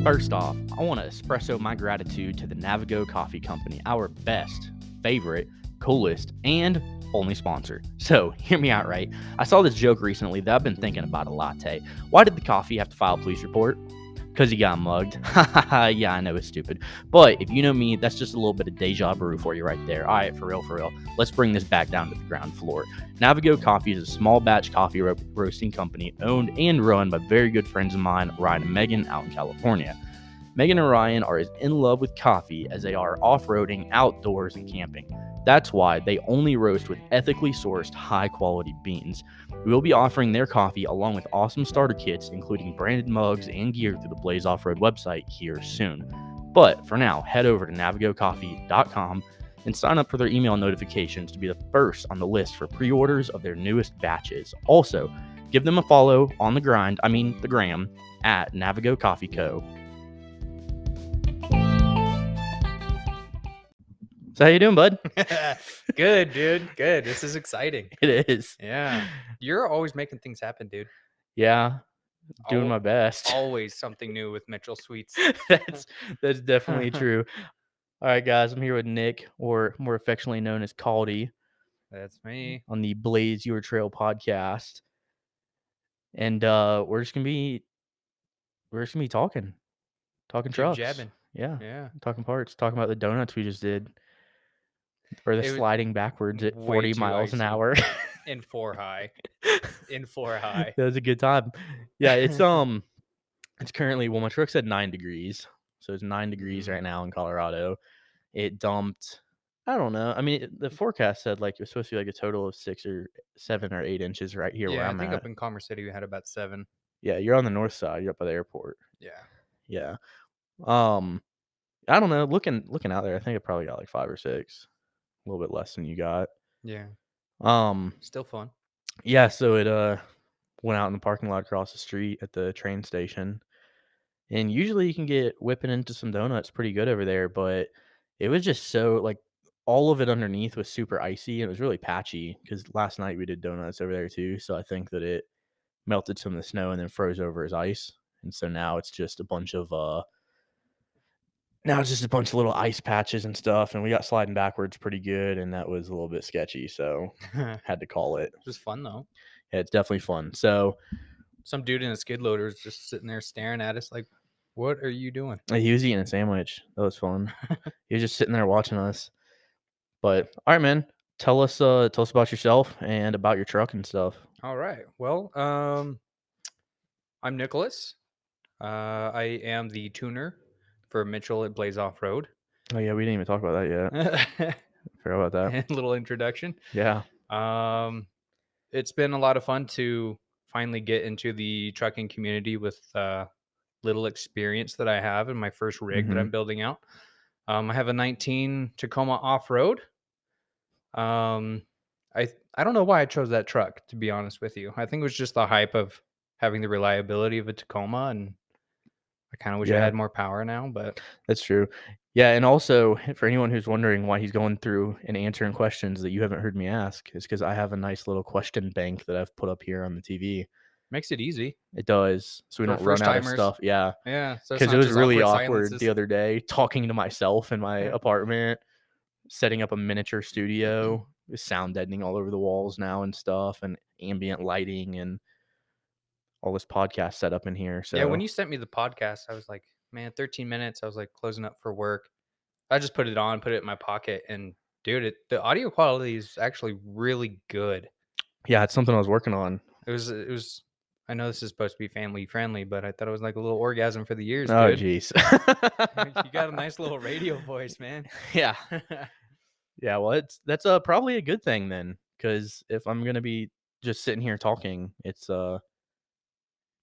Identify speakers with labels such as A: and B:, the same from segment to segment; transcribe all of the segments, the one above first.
A: First off, I want to espresso my gratitude to the Navigo Coffee Company, our best, favorite, coolest, and only sponsor. So, hear me out, right? I saw this joke recently that I've been thinking about a latte. Why did the coffee have to file a police report? Because he got mugged. Yeah, I know it's stupid. But if you know me, that's just a little bit of deja vu for you right there. All right, for real. Let's bring this back down to the ground floor. Navigo Coffee is a small batch coffee roasting company owned and run by very good friends of mine, Ryan and Megan, out in California. Megan and Ryan are as in love with coffee as they are off-roading, outdoors, and camping. That's why they only roast with ethically sourced, high-quality beans. We will be offering their coffee along with awesome starter kits, including branded mugs and gear through the Blaze Off-Road website here soon. But for now, head over to navigocoffee.com and sign up for their email notifications to be the first on the list for pre-orders of their newest batches. Also, give them a follow on the gram, at Navigo Coffee Co. So how you doing, bud?
B: Good, dude. Good. This is exciting.
A: It is.
B: Yeah. You're always making things happen, dude.
A: Yeah. Doing my best.
B: Always something new with Mitchell Sweets.
A: That's definitely true. All right, guys. I'm here with Nick, or more affectionately known as Caldy.
B: That's me.
A: On the Blaze Your Trail podcast. And we're just gonna be talking trucks.
B: Jabbing.
A: Yeah. Talking parts. Talking about the donuts we just did. Or the sliding backwards at 40 miles an hour.
B: In 4 high.
A: That was a good time. Yeah, it's currently, well, my truck said 9 degrees. So it's 9 degrees right now in Colorado. It dumped, I don't know. I mean, the forecast said like it was supposed to be like a total of 6 or 7 or 8 inches right here where I'm at.
B: I think up in Commerce City we had about 7.
A: Yeah, you're on the north side. You're up by the airport.
B: Yeah.
A: I don't know. Looking out there, I think it probably got like 5 or 6. A little bit less than you got.
B: Yeah. Still fun.
A: Yeah, so it went out in the parking lot across the street at the train station. And usually you can get whipping into some donuts pretty good over there, but it was just so like all of it underneath was super icy and it was really patchy because last night we did donuts over there too. So I think that it melted some of the snow and then froze over as ice. And so now it's just a bunch of little ice patches and stuff, and we got sliding backwards pretty good, and that was a little bit sketchy, so had to call it.
B: It was fun, though.
A: Yeah, it's definitely fun. So
B: some dude in a skid loader is just sitting there staring at us like, what are you doing?
A: He was eating a sandwich. That was fun. He was just sitting there watching us. But, all right, man, tell us about yourself and about your truck and stuff.
B: All right. Well, I'm Nicholas. I am the tuner for Mitchell at Blaze Off-Road.
A: Oh, yeah, we didn't even talk about that yet. Forgot about that.
B: A little introduction.
A: Yeah.
B: It's been a lot of fun to finally get into the trucking community with little experience that I have in my first rig that I'm building out. I have a 19 Tacoma off-road. I don't know why I chose that truck, to be honest with you. I think it was just the hype of having the reliability of a Tacoma, and I kind of wish I had more power now, but
A: that's true. Yeah, and also for anyone who's wondering why he's going through and answering questions that you haven't heard me ask, is because I have a nice little question bank that I've put up here on the TV.
B: Makes it easy.
A: It does, so we don't run out of stuff. Yeah,
B: so
A: because it was really awkward the other day talking to myself in my apartment, setting up a miniature studio with sound deadening all over the walls now and stuff, and ambient lighting and all this podcast set up in here. So
B: yeah, when you sent me the podcast, I was like, man, 13 minutes. I was like closing up for work. I just put it on, put it in my pocket, and dude, the audio quality is actually really good.
A: Yeah, it's something I was working on.
B: It was. I know this is supposed to be family friendly, but I thought it was like a little orgasm for the ears.
A: Oh, jeez.
B: You got a nice little radio voice, man.
A: Yeah. Yeah, well, that's probably a good thing then, because if I'm gonna be just sitting here talking, it's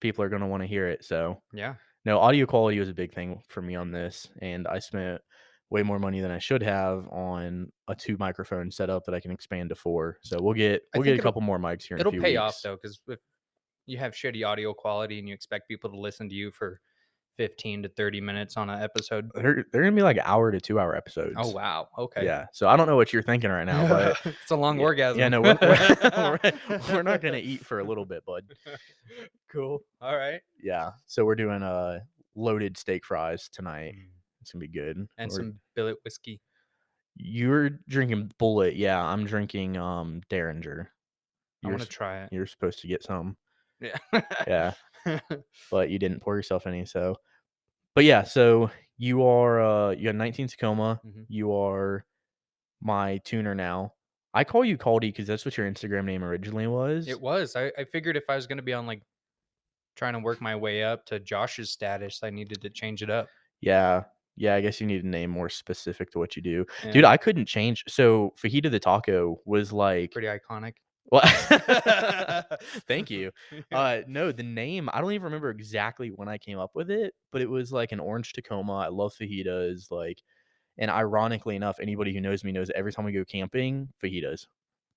A: people are gonna want to hear it. So
B: yeah,
A: no, audio quality was a big thing for me on this, and I spent way more money than I should have on a 2 microphone setup that I can expand to 4. So we'll get a couple more mics here.
B: It'll pay off though, because if you have shitty audio quality and you expect people to listen to you for 15 to 30 minutes on an episode,
A: they're gonna be like hour to 2 hour episodes.
B: Oh wow, okay.
A: Yeah, so I don't know what you're thinking right now, but
B: it's a long orgasm.
A: Yeah, no, we're not gonna eat for a little bit, bud.
B: Cool. All right.
A: Yeah, so we're doing loaded steak fries tonight.
B: Mm.
A: It's gonna be good.
B: And
A: Or
B: some billet whiskey.
A: you're drinking Bullet, yeah. I'm drinking Derringer.
B: I
A: You're
B: want to
A: s-
B: try it.
A: you're supposed to get some,
B: Yeah.
A: yeah, but you didn't pour yourself any. So, but yeah, so you are you got 19 Tacoma.
B: Mhm.
A: You are my tuner now. I call you Caldy because that's what your Instagram name originally was.
B: It was. I figured if I was going to be on like trying to work my way up to Josh's status, I needed to change it up.
A: Yeah. Yeah, I guess you need a name more specific to what you do. Dude,
B: Yeah.
A: I couldn't change. So Fajita the Taco was like,
B: Pretty iconic.
A: well, thank you.
B: Yeah.
A: No, the name, I don't even remember exactly when I came up with it, but it was like an orange Tacoma. I love fajitas. Like, and ironically enough, anybody who knows me knows that every time we go camping, fajitas.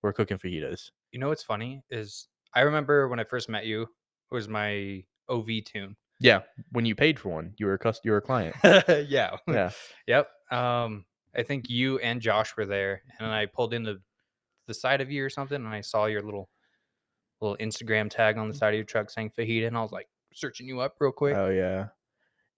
A: We're cooking fajitas.
B: You know what's funny is I remember when I first met you, it was my OV tune.
A: Yeah. When you paid for one, you were a client.
B: Yeah.
A: Yeah.
B: Yep. I think you and Josh were there, and I pulled into the side of you or something, and I saw your little Instagram tag on the side of your truck saying fajita, and I was like searching you up real quick.
A: Oh yeah.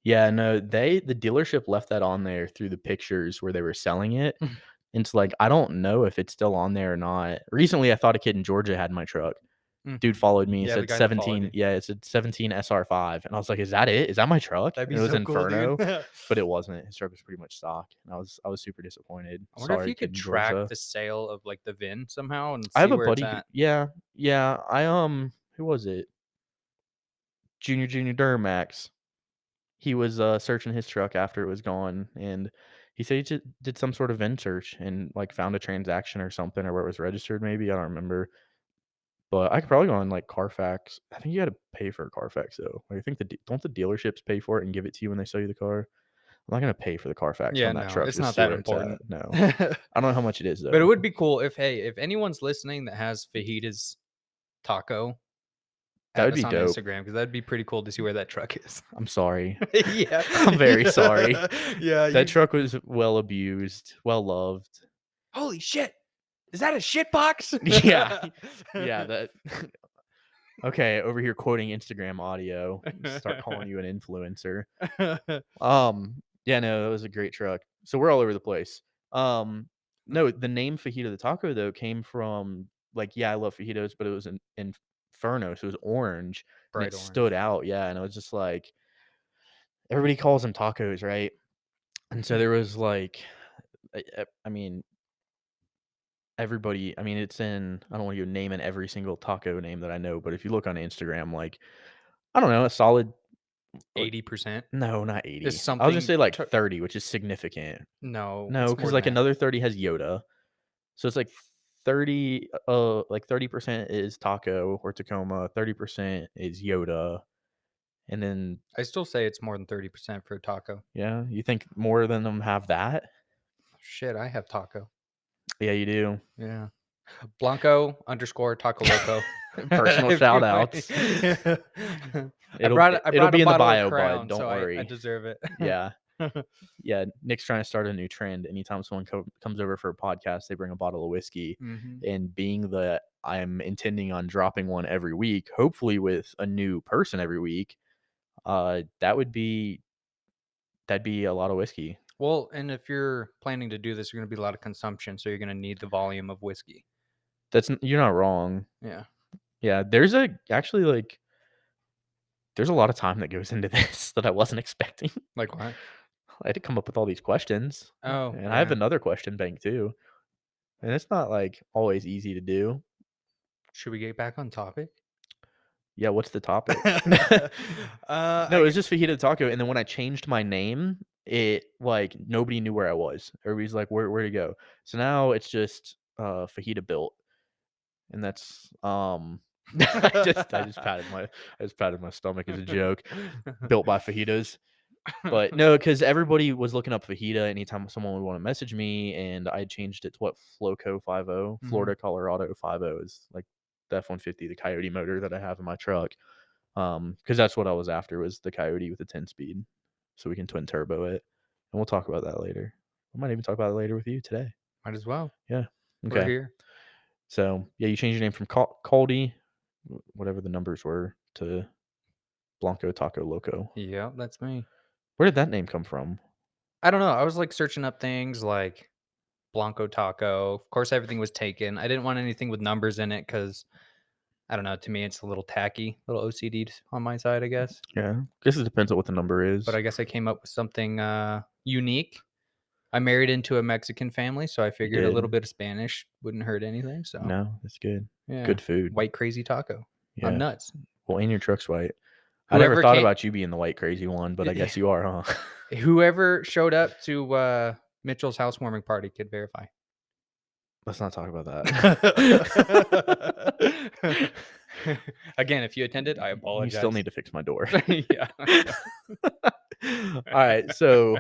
A: Yeah, no, the dealership left that on there through the pictures where they were selling it. And it's like, I don't know if it's still on there or not. Recently, I thought a kid in Georgia had my truck. Dude
B: Mhm.
A: followed me. He
B: Yeah, the
A: said
B: guy that followed
A: 17.
B: you.
A: Yeah, it said 17 SR5. And I was like, is that it? Is that my truck?
B: That'd
A: And
B: be
A: it was
B: so cool, dude.
A: Inferno, but it wasn't. His truck was pretty much stock. And I was super disappointed.
B: I wonder if
A: Sorry,
B: you
A: kid
B: could
A: in
B: track
A: Georgia.
B: the sale of like the VIN somehow and
A: I have
B: see
A: a
B: where it's
A: buddy who,
B: at.
A: yeah, yeah. Who was it? Junior Duramax. He was, searching his truck after it was gone, and he said he just did some sort of VIN search and, like, found a transaction or something or where it was registered maybe, I don't remember. But I could probably go on, like, Carfax. I think you gotta pay for a Carfax, though. Like, I think don't the dealerships pay for it and give it to you when they sell you the car? I'm not gonna pay for the Carfax
B: Yeah,
A: on that
B: no,
A: truck
B: it's
A: to
B: not
A: see
B: that
A: where it's at.
B: important.
A: No.
B: But
A: I don't know how much it is,
B: it
A: though.
B: would be cool if anyone's listening that has fajitas taco,
A: That
B: add
A: would
B: us
A: be
B: on
A: dope.
B: Instagram because that'd be pretty cool to see where that truck is.
A: I'm sorry.
B: Yeah.
A: I'm very sorry.
B: Yeah.
A: That truck was well abused, well loved.
B: Holy shit. Is that a shit box?
A: Yeah. Yeah, that okay, over here quoting Instagram audio, start calling you an influencer. Yeah, no, that was a great truck. So we're all over the place. No, the name Fajita the Taco though came from like, yeah, I love fajitas, but it was an Inferno, so it was orange and
B: Bright
A: it stood
B: orange.
A: out. Yeah, and I was just like, everybody calls them tacos, right? And so there was like, I mean, everybody. I mean, it's in. I don't want you naming every single taco name that I know, but if you look on Instagram, like I don't know, a solid.
B: 80%
A: No, not
B: is
A: 80. I was gonna
B: something.
A: say like 30, which is significant.
B: No,
A: No,
B: it's
A: because
B: more than
A: like
B: that.
A: another 30 has Yoda. So it's like 30, like 30% is Taco or Tacoma, 30% is Yoda. And then,
B: I still say it's more than 30% for a taco.
A: yeah, you think more than them have that?
B: Shit, I have taco.
A: Yeah, you do.
B: Yeah. Blanco underscore taco loco.
A: Personal
B: If
A: shout
B: you want-
A: outs.
B: I
A: It'll
B: brought a
A: be in the
B: bottle of
A: bio, bud.
B: Crown,
A: Don't
B: so I
A: worry.
B: deserve it.
A: Yeah. Yeah, Nick's trying to start a new trend. Anytime someone comes over for a podcast, they bring a bottle of whiskey.
B: Hmm.
A: And being that I'm intending on dropping one every week, hopefully with a new person every week, that'd be a lot of whiskey.
B: Well, and if you're planning to do this, you're going to be a lot of consumption, so you're going to need the volume of whiskey.
A: You're not wrong.
B: Yeah.
A: Yeah, there's a lot of time that goes into this that I wasn't expecting.
B: Like what?
A: I had to come up with all these questions,
B: Oh,
A: and I have
B: yeah.
A: another question bank too. And it's not like always easy to do.
B: Should we get back on topic?
A: Yeah, what's the topic? No,
B: I
A: it was just fajita taco, and then when I changed my name, it like nobody knew where I was. Everybody's like, "Where to go?" So now it's just fajita built, and that's I just patted my stomach as a joke. Built by fajitas. But no, because everybody was looking up fajita anytime someone would want to message me, and I changed it to what Floco 50,
B: Mhm.
A: Florida, Colorado 50 is like the F-150, the Coyote motor that I have in my truck. Because that's what I was after was the Coyote with the 10-speed, so we can twin turbo it, and we'll talk about that later. I might even talk about it later with you today.
B: Might as well.
A: Yeah.
B: We're
A: Okay.
B: here.
A: So yeah, you changed your name from Caldy, whatever the numbers were, to Blanco Taco Loco.
B: Yeah, that's me.
A: Where did that name come from?
B: I don't know. I was like searching up things like Blanco Taco. Of course, everything was taken. I didn't want anything with numbers in it because I don't know. To me, it's a little tacky, a little OCD on my side, I guess.
A: Yeah, guess it depends on what the number is.
B: But I guess I came up with something unique. I married into a Mexican family, so I figured a little bit of Spanish wouldn't hurt anything. So
A: no, that's good.
B: yeah,
A: Good food.
B: White crazy taco.
A: Yeah.
B: I'm nuts.
A: Well, and your truck's white. I never thought about you being the white crazy one, but I guess you are, huh?
B: Whoever showed up to Mitchell's housewarming party could verify.
A: Let's not talk about that.
B: Again, if you attended, I apologize.
A: You still need to fix my door.
B: Yeah.
A: All right, so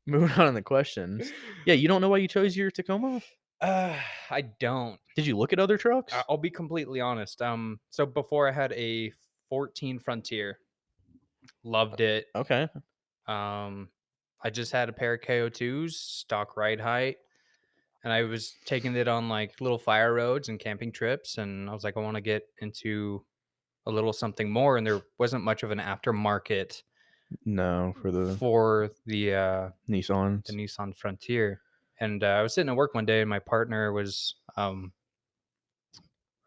A: moving on to the questions. Yeah, you don't know why you chose your Tacoma?
B: I don't.
A: Did you look at other trucks?
B: I'll be completely honest. So before I had a 14 Frontier, loved it.
A: Okay.
B: I just had a pair of KO2s, stock ride height, and I was taking it on like little fire roads and camping trips, and I was like, I want to get into a little something more, and there wasn't much of an aftermarket.
A: No, for the
B: Nissan, the Nissan Frontier. And I was sitting at work one day, and my partner was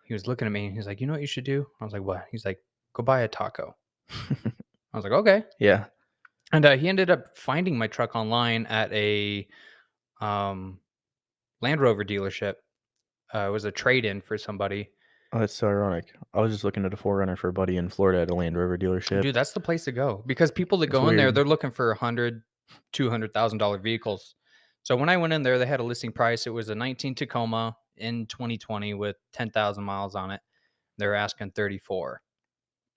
B: he was looking at me, and he's like, "You know what you should do?" I was like, "What?" He's like, "Go buy a taco." I was like, "Okay."
A: Yeah.
B: And he ended up finding my truck online at a Land Rover dealership. It was a trade-in for somebody.
A: Oh, that's so ironic. I was just looking at a 4Runner for a buddy in Florida at a Land Rover dealership.
B: Dude, that's the place to go because people that go in there, they're looking for $100,000, $200,000 vehicles. So when I went in there, they had a listing price. It was a 19 Tacoma in 2020 with 10,000 miles on it. They're asking 34.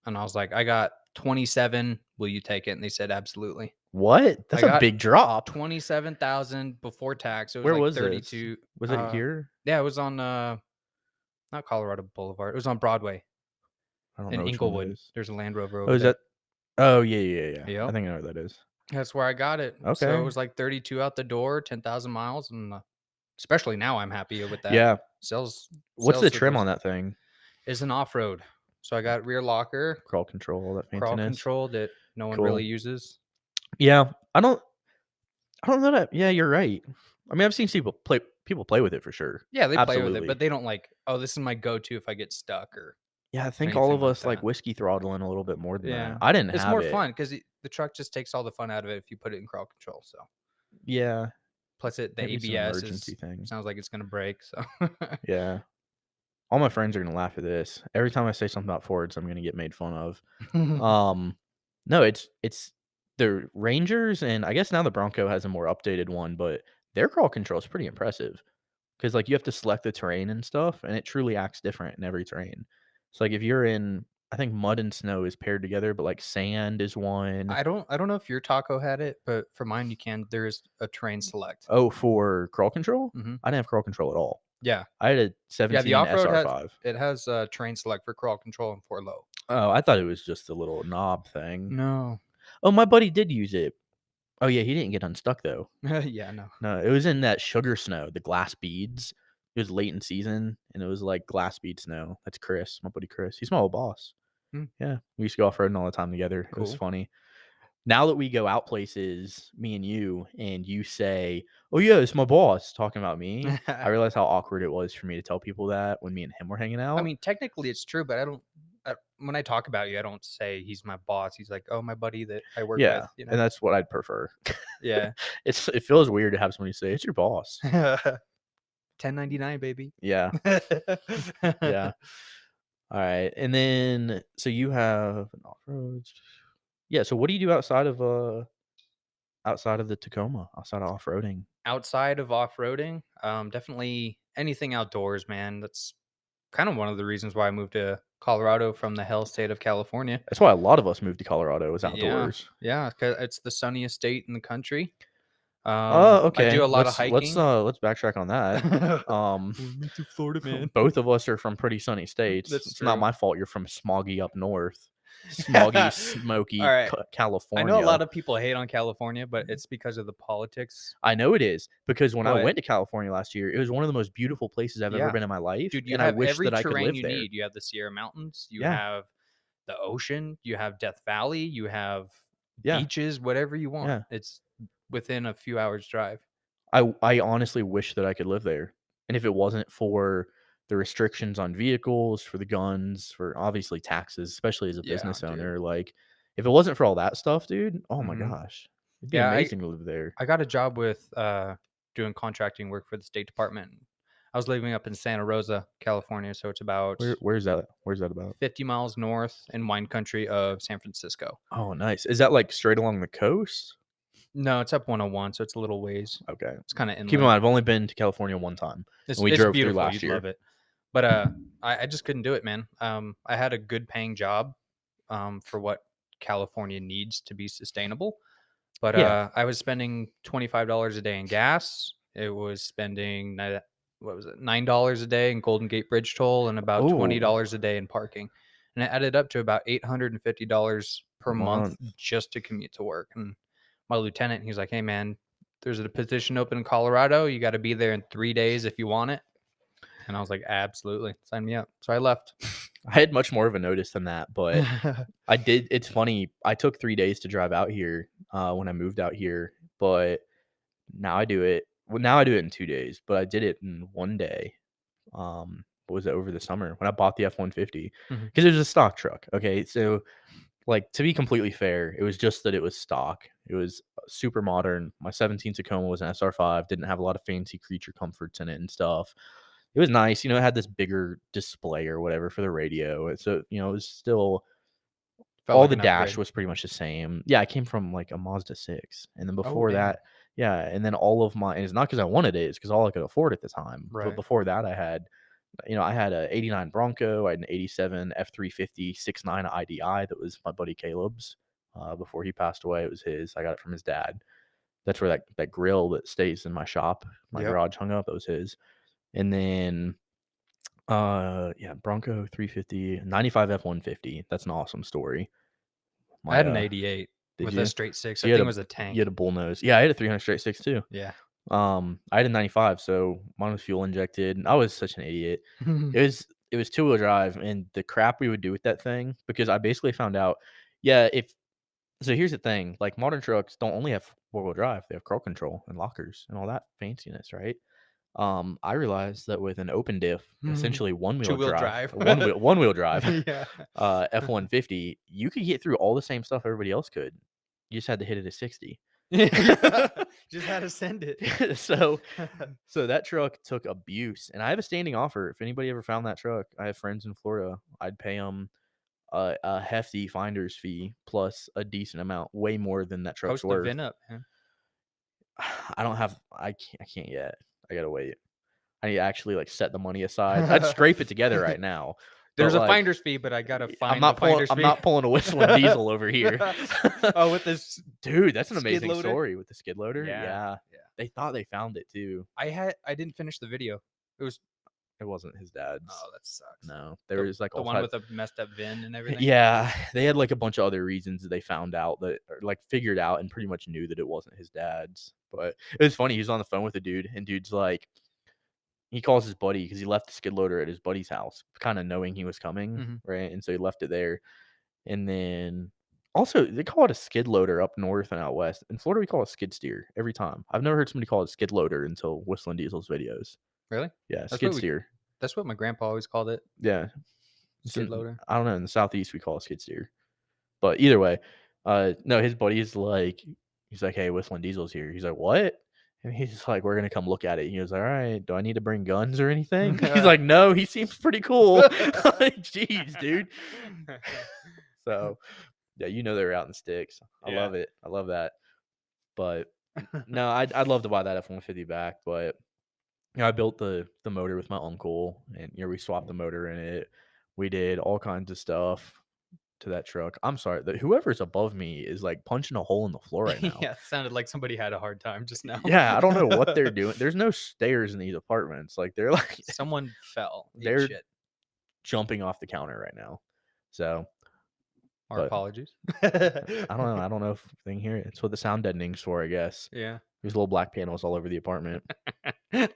B: And I was like, I got 27. Will you take it? And they said, absolutely.
A: What? That's a big drop.
B: 27,000 before tax. It was
A: Where
B: like
A: was
B: 32.
A: This? Was it here?
B: Yeah, it was on not Colorado Boulevard. It was on Broadway.
A: I don't
B: in
A: know.
B: Inglewood. There's a Land Rover over there.
A: Is that? Oh, yeah.
B: Yep.
A: I think I know what that is.
B: That's where I got it.
A: Okay.
B: So it was like 32 out the door, 10,000 miles. And especially now I'm happy with that.
A: Yeah.
B: What's
A: the trim on that thing?
B: It's an off-road. So I got rear locker.
A: Crawl control, all that fanciness.
B: Crawl control that no one really uses.
A: Yeah. I don't know that. Yeah, you're right. I mean, I've seen people play with it for sure.
B: Yeah, they play with it, but they don't like, oh, this is my go-to if I get stuck or.
A: Yeah, I think all of us like whiskey throttling a little bit more than that. I didn't have it.
B: It's more fun because the truck just takes all the fun out of it if you put it in crawl control. So
A: yeah.
B: Plus the ABS sounds like it's gonna break. So
A: yeah. All my friends are gonna laugh at this. Every time I say something about Fords, I'm gonna get made fun of. No, it's the Rangers, and I guess now the Bronco has a more updated one, but their crawl control is pretty impressive because like you have to select the terrain and stuff, and it truly acts different in every terrain. So like if you're in, I think mud and snow is paired together, but like sand is one.
B: I don't know if your taco had it, but for mine you can. There is a terrain select.
A: Oh, for crawl control?
B: Mm-hmm.
A: I didn't have crawl control at all.
B: Yeah,
A: I had a 17
B: the off-road
A: SR5.
B: It has terrain select for crawl control and for low.
A: Oh, I thought it was just a little knob thing.
B: No.
A: Oh, my buddy did use it. Oh yeah, he didn't get unstuck though.
B: Yeah, no.
A: No, it was in that sugar snow, the glass beads. It was late in season, and it was like glass bead snow. That's Chris, my buddy Chris. He's my old boss. Yeah, we used to go off-roading all the time together. Cool. It was funny. Now that we go out places, me and you say, oh yeah, it's my boss talking about me. I realized how awkward it was for me to tell people that when me and him were hanging out.
B: I mean, technically it's true, but I don't. When I talk about you, I don't say he's my boss. He's like, oh, my buddy that I work with. You know?
A: And that's what I'd prefer.
B: Yeah.
A: It feels weird to have somebody say, it's your boss.
B: 1099, baby.
A: Yeah. Yeah. All right. And then, so you have an off-road. Yeah. So what do you do outside of the Tacoma, outside of off-roading?
B: Outside of off-roading, definitely anything outdoors, man. That's kind of one of the reasons why I moved to Colorado from the hell state of California.
A: That's why a lot of us moved to Colorado, is outdoors.
B: Yeah, because it's the sunniest state in the country.
A: Okay.
B: I do a lot of hiking.
A: Let's backtrack on that.
B: We moved to Florida, man.
A: Both of us are from pretty sunny states. It's
B: true.
A: Not my fault. You're from smoggy up north. Smoggy, smoky California.
B: I know a lot of people hate on California, but it's because of the politics.
A: I know it is, because when I went to California last year, it was one of the most beautiful places I've ever been in my life.
B: Dude, you
A: and
B: have
A: I wish
B: every
A: that I could
B: terrain
A: live
B: you
A: there.
B: need. You have the Sierra Mountains. You have the ocean, you have Death Valley, you have
A: Yeah,
B: beaches, whatever you want.
A: yeah.
B: It's within a few hours drive.
A: I honestly wish that I could live there, and if it wasn't for the restrictions on vehicles, for the guns, for obviously taxes, especially as a
B: Yeah,
A: business
B: dude.
A: owner, like, if it wasn't for all that stuff, dude, oh my
B: Hmm.
A: gosh, it'd be
B: Yeah, I
A: amazing to live there.
B: I got a job with doing contracting work for the State Department. I was living up in Santa Rosa, California, so it's about
A: Where's that about?
B: 50 miles north in wine country of San Francisco.
A: Oh, nice. Is that, like, straight along the coast?
B: No, it's up 101, so it's a little ways.
A: Okay.
B: It's kind of
A: Keep in
B: inland.
A: mind, I've only been to California one time, and we
B: It's
A: drove through
B: beautiful.
A: last
B: You'd
A: year.
B: love it. But I just couldn't do it, man. I had a good paying job for what California needs to be sustainable. But
A: Yeah.
B: I was spending $25 a day in gas. It was spending what was it, $9 a day in Golden Gate Bridge toll, and about
A: Oh,
B: $20 a day in parking, and it added up to about $850 per
A: a
B: month
A: month.
B: just to commute to work. And my lieutenant, he's like, "Hey, man, there's a position open in Colorado. You got to be there in 3 days if you want it." And I was like, "Absolutely, sign me up." So I left.
A: I had much more of a notice than that, but I did it's funny, I took 3 days to drive out here, when I moved out here, but now I do it in 2 days, but I did it in 1 day, what was it, over the summer when I bought the F-150
B: Mhm.
A: because it was a stock truck, okay? So, like, to be completely fair, it was just that it was stock. It was, super modern. My 17 Tacoma was an SR5, didn't have a lot of fancy creature comforts in it and stuff. It was nice, it had this bigger display or whatever for the radio, so, it was still
B: Felt
A: all
B: like
A: the
B: an
A: dash
B: upgrade.
A: was pretty much the same. Yeah, I came from, like, a Mazda 6, and then
B: Oh,
A: before
B: damn.
A: that yeah, and then all of my and it's not because I wanted it, it's because all I could afford at the time, but
B: Right.
A: before that, I had a '89 Bronco, I had an '87 F350 6.9 IDI that was my buddy Caleb's, before he passed away, it was his, I got it from his dad. That's where that grill that stays in my shop, my
B: Yep.
A: garage hung up, that was his, and then yeah, Bronco 350, 95 F-150. That's an awesome story.
B: I
A: My,
B: had an 88
A: did
B: with a
A: you?
B: straight six.
A: So
B: I think it was a
A: you had
B: tank.
A: a bull nose. Yeah, I had a 300 straight six too.
B: Yeah.
A: I had a 95, so mine was fuel injected. I was such an idiot. It was two-wheel drive, and the crap we would do with that thing because I basically found out, yeah, if so here's the thing, like modern trucks don't only have four-wheel drive, they have crawl control and lockers and all that fanciness, right? I realized that with an open diff, essentially
B: Two-wheel drive.
A: one wheel drive,
B: Yeah.
A: F-150, you could get through all the same stuff everybody else could. You just had to hit it at 60.
B: Yeah. Just had to send it.
A: So so that truck took abuse, and I have a standing offer. If anybody ever found that truck, I have friends in Florida. I'd pay them a hefty finder's fee plus a decent amount, way more than that truck's
B: Post the
A: worth.
B: VIN up, man.
A: I can't yet. I gotta wait. I need to actually, like, set the money aside. I'd scrape it together right now, but,
B: There's a
A: like,
B: finder's fee, but I gotta
A: I'm
B: find the
A: not pulling
B: finder's
A: I'm
B: fee.
A: not pulling a whistling diesel over here.
B: Oh, with this
A: Dude, that's an
B: skid
A: amazing
B: loader?
A: story with the skid loader.
B: Yeah.
A: Yeah.
B: Yeah.
A: They thought they found it too.
B: I didn't finish the video. It was
A: It wasn't his dad's.
B: Oh, that sucks.
A: No. There
B: The
A: was, like,
B: the
A: all
B: one
A: type
B: with a messed up VIN and everything?
A: Yeah, they had, like, a bunch of other reasons that they found out that or, like, figured out and pretty much knew that it wasn't his dad's, but it was funny, he was on the phone with a dude, and dude's like he calls his buddy because he left the skid loader at his buddy's house, kinda knowing he was coming,
B: Mhm.
A: right, and so he left it there, and then also, they call it a skid loader up north and out west. In Florida, we call it skid steer every time. I've never heard somebody call it skid loader until Whistling Diesel's videos.
B: Really?
A: Yeah,
B: That's
A: skid
B: what we
A: steer.
B: that's what my grandpa always called it,
A: Yeah. It's
B: skid
A: in
B: loader.
A: I don't know, in the Southeast, we call it skid steer. But either way, no, his buddy is like he's like, "Hey, Whistling Diesel's here." He's like, "What?" And he's like, "We're gonna come look at it." He goes, "Alright, do I need to bring guns or anything?" He's like, "No, he seems pretty cool." Like, jeez, dude. So, yeah, they were out in the sticks. I
B: Yeah.
A: love it. I love that. But, no, I'd love to buy that F-150 back, but, I built the motor with my uncle, and, we swapped the motor in it. We did all kinds of stuff to that truck. I'm sorry, whoever's above me is, like, punching a hole in the floor right now.
B: Yeah, sounded like somebody had a hard time just now.
A: Yeah, I don't know what they're doing. There's no stairs in these apartments. Like, they're, like
B: Someone fell, ate
A: they're
B: shit.
A: jumping off the counter right now. So,
B: Our
A: but
B: apologies.
A: I don't know if they can hear it. It's what the sound deadening's for, I guess.
B: Yeah.
A: There's little black panels all over the apartment.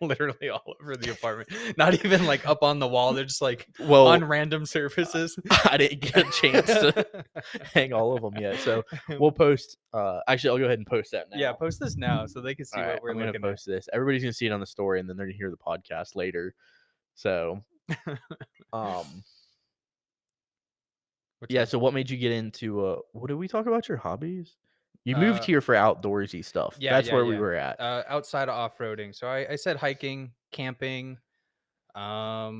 B: Literally all over the apartment. Not even like up on the wall. They're just like
A: Well,
B: on random surfaces.
A: I didn't get a chance to hang all of them yet. So we'll post. Actually, I'll go ahead and post that now.
B: Yeah, post this now so they can see
A: All right,
B: what we're
A: I'm gonna
B: looking
A: post this. Everybody's gonna see it on the story, and then they're gonna hear the podcast later. So, yeah. So, what made you get into? What did we talk about? Your hobbies? You moved here for outdoorsy stuff.
B: Yeah,
A: That's where we were at.
B: Outside of off-roading. So I said hiking, camping. Yeah,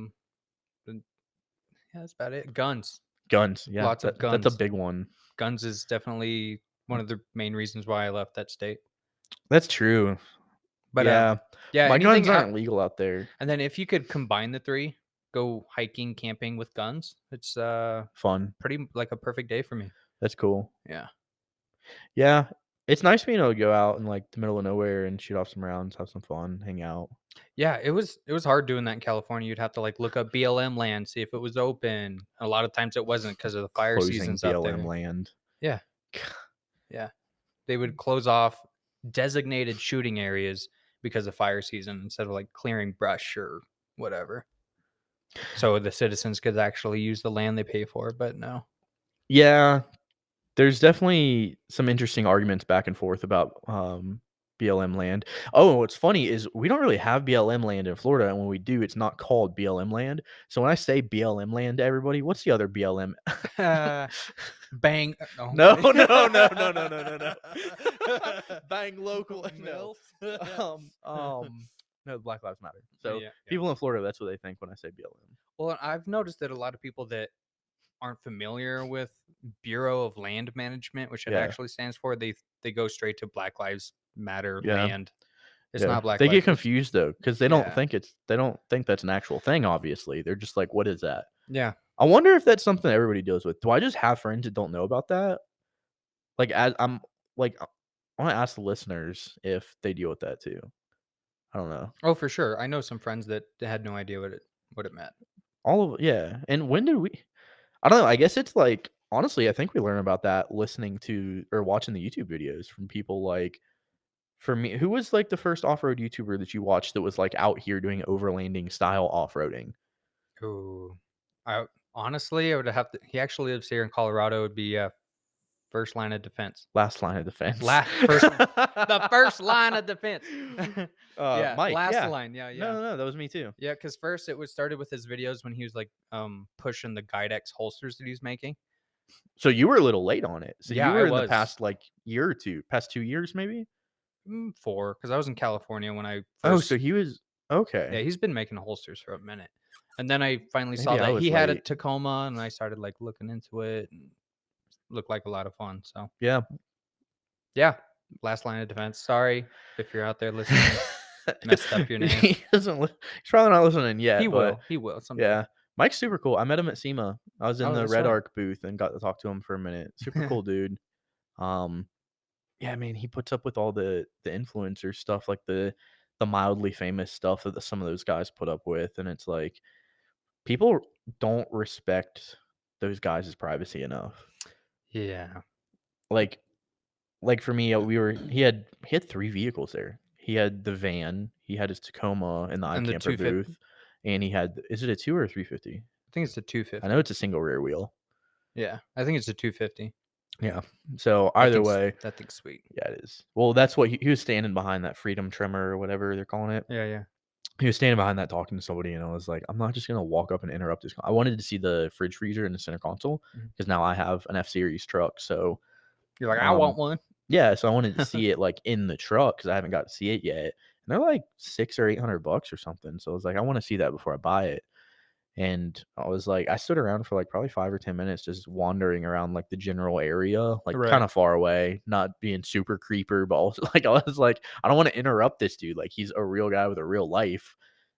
B: that's about it. Guns.
A: Yeah,
B: Lots of guns.
A: That's a big one.
B: Guns is definitely one of the main reasons why I left that state.
A: That's true. But yeah, my guns aren't legal out there.
B: And then if you could combine the three, go hiking, camping with guns, it's
A: fun.
B: Pretty like a perfect day for me.
A: That's cool.
B: Yeah.
A: Yeah. It's nice being able to go out in like the middle of nowhere and shoot off some rounds, have some fun, hang out.
B: Yeah, it was hard doing that in California. You'd have to like look up BLM land, see if it was open. A lot of times it wasn't because of the fire seasons out there.
A: BLM land.
B: Yeah. Yeah. They would close off designated shooting areas because of fire season instead of like clearing brush or whatever. So the citizens could actually use the land they pay for, but no.
A: Yeah. There's definitely some interesting arguments back and forth about BLM land. Oh, what's funny is we don't really have BLM land in Florida, and when we do, it's not called BLM land. So when I say BLM land to everybody, what's the other BLM?
B: Bang.
A: No. Bang local. No. No, Black Lives Matter. So people in Florida, that's what they think when I say BLM.
B: Well, I've noticed that a lot of people that aren't familiar with Bureau of Land Management, which it actually stands for, they go straight to Black Lives Matter land. It's not Black Lives.
A: They get confused though because they don't think that's an actual thing. Obviously, they're just like, "What is that?"
B: Yeah.
A: I wonder if that's something everybody deals with. Do I just have friends that don't know about that? Like, I'm like, I want to ask the listeners if they deal with that too. I don't know.
B: Oh, for sure. I know some friends that had no idea what it meant.
A: And when did we? I don't know. I guess it's like, honestly, I think we learn about that listening to or watching the YouTube videos from people like, for me, who was like the first off-road YouTuber that you watched that was like out here doing overlanding style off-roading?
B: Ooh, I honestly would have to. He actually lives here in Colorado. It would be first line of defense.
A: Last line of defense.
B: The first line of defense.
A: Mike,
B: last line. Yeah.
A: No, that was me too.
B: Yeah, because first it was started with his videos when he was like pushing the Guidex holsters that he's making.
A: So you were a little late on it. So
B: yeah,
A: you were in the past like year or two, past 2 years maybe?
B: 4, because I was in California when I first...
A: Oh, so he was okay.
B: Yeah, he's been making holsters for a minute. And then I finally saw that he had a Tacoma, and I started like looking into it, and it looked like a lot of fun. So
A: yeah,
B: last line of defense. Sorry if you're out there listening. Messed up your name.
A: He's probably not listening yet.
B: He will someday.
A: Yeah, Mike's super cool. I met him at SEMA. I was in the Red
B: right.
A: Arc booth and got to talk to him for a minute. Super cool dude. Yeah, man, he puts up with all the influencer stuff, like the mildly famous stuff that some of those guys put up with, and it's like people don't respect those guys' privacy enough.
B: Yeah.
A: Like for me, he had 3 vehicles there. He had the van, he had his Tacoma in the iCamper booth, and he had, is it a 2 or a 350?
B: I think it's a 250.
A: I know it's a single rear wheel.
B: Yeah, I think it's a 250.
A: Yeah. So either way,
B: that thing's sweet.
A: Yeah, it is. Well, that's what he was standing behind, that Freedom Trimmer or whatever they're calling it.
B: Yeah.
A: He was standing behind that talking to somebody, and I was like, I'm not just gonna walk up and interrupt this. I wanted to see the fridge freezer in the center console because now I have an F-Series truck. So
B: you're like, I want one.
A: Yeah, so I wanted to see it like in the truck because I haven't got to see it yet. And they're like $600 or $800 or something. So I was like, I want to see that before I buy it. And I was like, I stood around for like probably 5 or 10 minutes just wandering around like the general area, like kind of far away, not being super creeper, but also like I was like, I don't want to interrupt this dude. Like he's a real guy with a real life.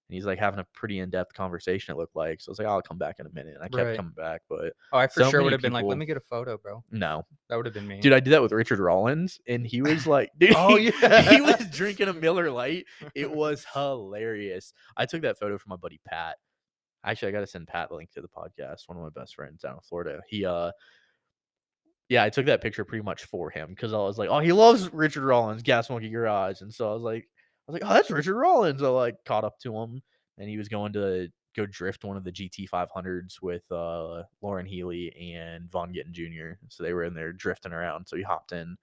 A: And he's like having a pretty in-depth conversation, it looked like. So I was like, I'll come back in a minute. And I kept coming back. But
B: I for sure would have been like, let me get a photo, bro.
A: No.
B: That would have been me.
A: Dude, I did that with Richard Rollins, and he was like, dude, he was drinking a Miller Lite. It was hilarious. I took that photo from my buddy Pat. Actually, I got to send Pat a link to the podcast. One of my best friends down in Florida. Yeah, I took that picture pretty much for him because I was like, "Oh, he loves Richard Rollins, Gas Monkey Garage," and so I was like, "Oh, that's Richard Rollins." I like caught up to him, and he was going to go drift one of the GT 500s with Lauren Healy and Von Gittin Jr. So they were in there drifting around. So he hopped in.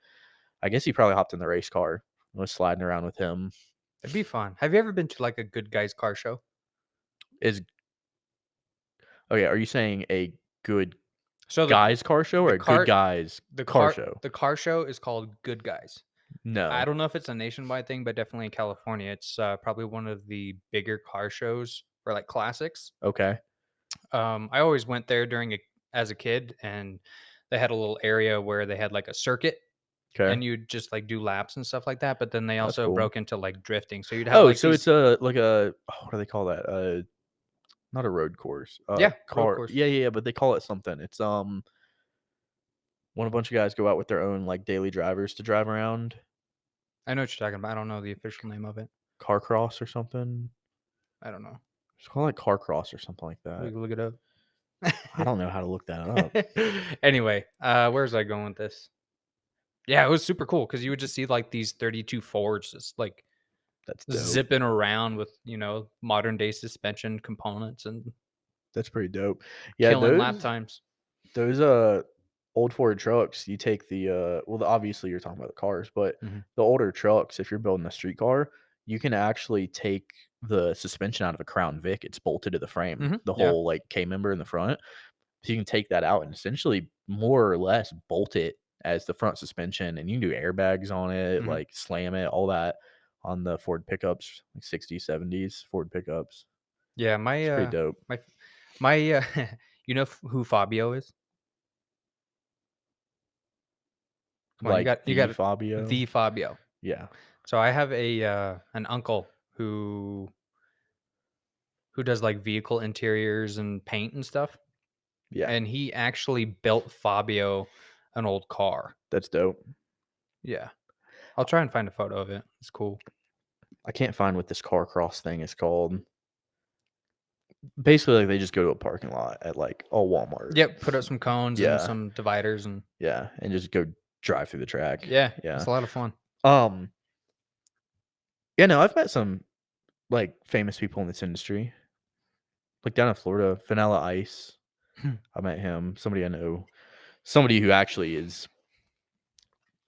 A: I guess he probably hopped in the race car. I was sliding around with him.
B: It'd be fun. Have you ever been to like a Good Guys car show?
A: Is Okay? Are you saying a good
B: So
A: guys car show or
B: the
A: a good
B: car
A: guys car show?
B: the car show is called Good Guys. I
A: No.
B: don't know if it's a nationwide thing, but definitely in California, it's probably one of the bigger car shows for like classics.
A: Okay.
B: I always went there as a kid, and they had a little area where they had like a circuit,
A: Okay.
B: and you'd just like do laps and stuff like that. But then they
A: That's
B: also
A: cool.
B: broke into like drifting, so you'd have
A: Oh,
B: like
A: so it's
B: these,
A: a like a what do they call that? Not a road course.
B: yeah, road
A: Car.
B: course.
A: Yeah, yeah, yeah, but they call it something. It's when a bunch of guys go out with their own like daily drivers to drive around,
B: I know what you're talking about. I don't know the official name of it.
A: car cross or something.
B: I don't know.
A: It's called like car cross or something like
B: We
A: that.
B: can look it up.
A: I don't know how to look that up.
B: Anyway, where's I going with this? Yeah, it was super cool because you would just see like these 32 Fords just like
A: That's dope.
B: zipping around with, modern day suspension components and
A: That's pretty dope. Yeah,
B: killing lap
A: those
B: times.
A: those old Ford trucks, you take the obviously you're talking about the cars, but
B: Mhm.
A: the older trucks, if you're building a street car, you can actually take the suspension out of a Crown Vic. It's bolted to the frame, the
B: Yeah.
A: whole like K member in the front. So you can take that out and essentially more or less bolt it as the front suspension, and you can do airbags on it,
B: Mhm.
A: like slam it, all that on the Ford pickups, like 60s, 70s Ford pickups.
B: Yeah,
A: It's pretty dope.
B: my my who Fabio is? Come on,
A: Like
B: you
A: the
B: got
A: Fabio.
B: the Fabio.
A: Yeah.
B: So I have an uncle who does like vehicle interiors and paint and stuff,
A: Yeah.
B: and he actually built Fabio an old car.
A: That's dope.
B: Yeah. I'll try and find a photo of it. It's cool.
A: I can't find what this car cross thing is called. Basically, like they just go to a parking lot at like a Walmart.
B: Yep, put up some cones and
A: Yeah.
B: some dividers and
A: Yeah. And just go drive through the track.
B: yeah,
A: Yeah.
B: it's a lot of fun.
A: Um, yeah, no, I've met some like famous people in this industry. Like down in Florida, Vanilla Ice.
B: Hmm.
A: I met him. Somebody I know. Somebody who actually is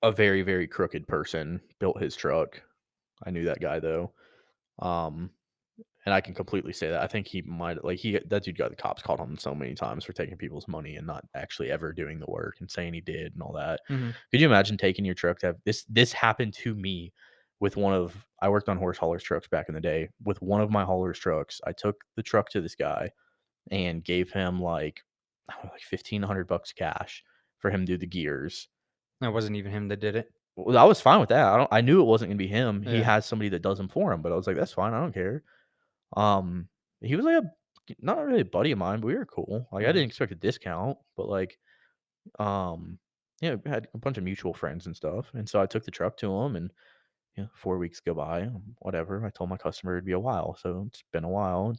A: a very, very crooked person built his truck. I knew that guy though. Um, and I can completely say that. I think he might like that dude got the cops called on him so many times for taking people's money and not actually ever doing the work and saying he did and all that.
B: Mhm.
A: Could you imagine taking your truck to have this happened to me with I worked on horse haulers trucks back in the day. With one of my haulers trucks, I took the truck to this guy and gave him like I don't know, like $1,500 cash for him to do the gears.
B: It wasn't even him that did it.
A: Well, I was fine with that. I knew it wasn't gonna be him. He
B: Yeah.
A: has somebody that does them for him, but I was like, that's fine. I don't care. Um, he was like a not really a buddy of mine, but we were cool. Like I
B: Mhm.
A: didn't expect a discount, but like we had a bunch of mutual friends and stuff. And so I took the truck to him and 4 weeks go by, whatever. I told my customer it'd be a while. So it's been a while.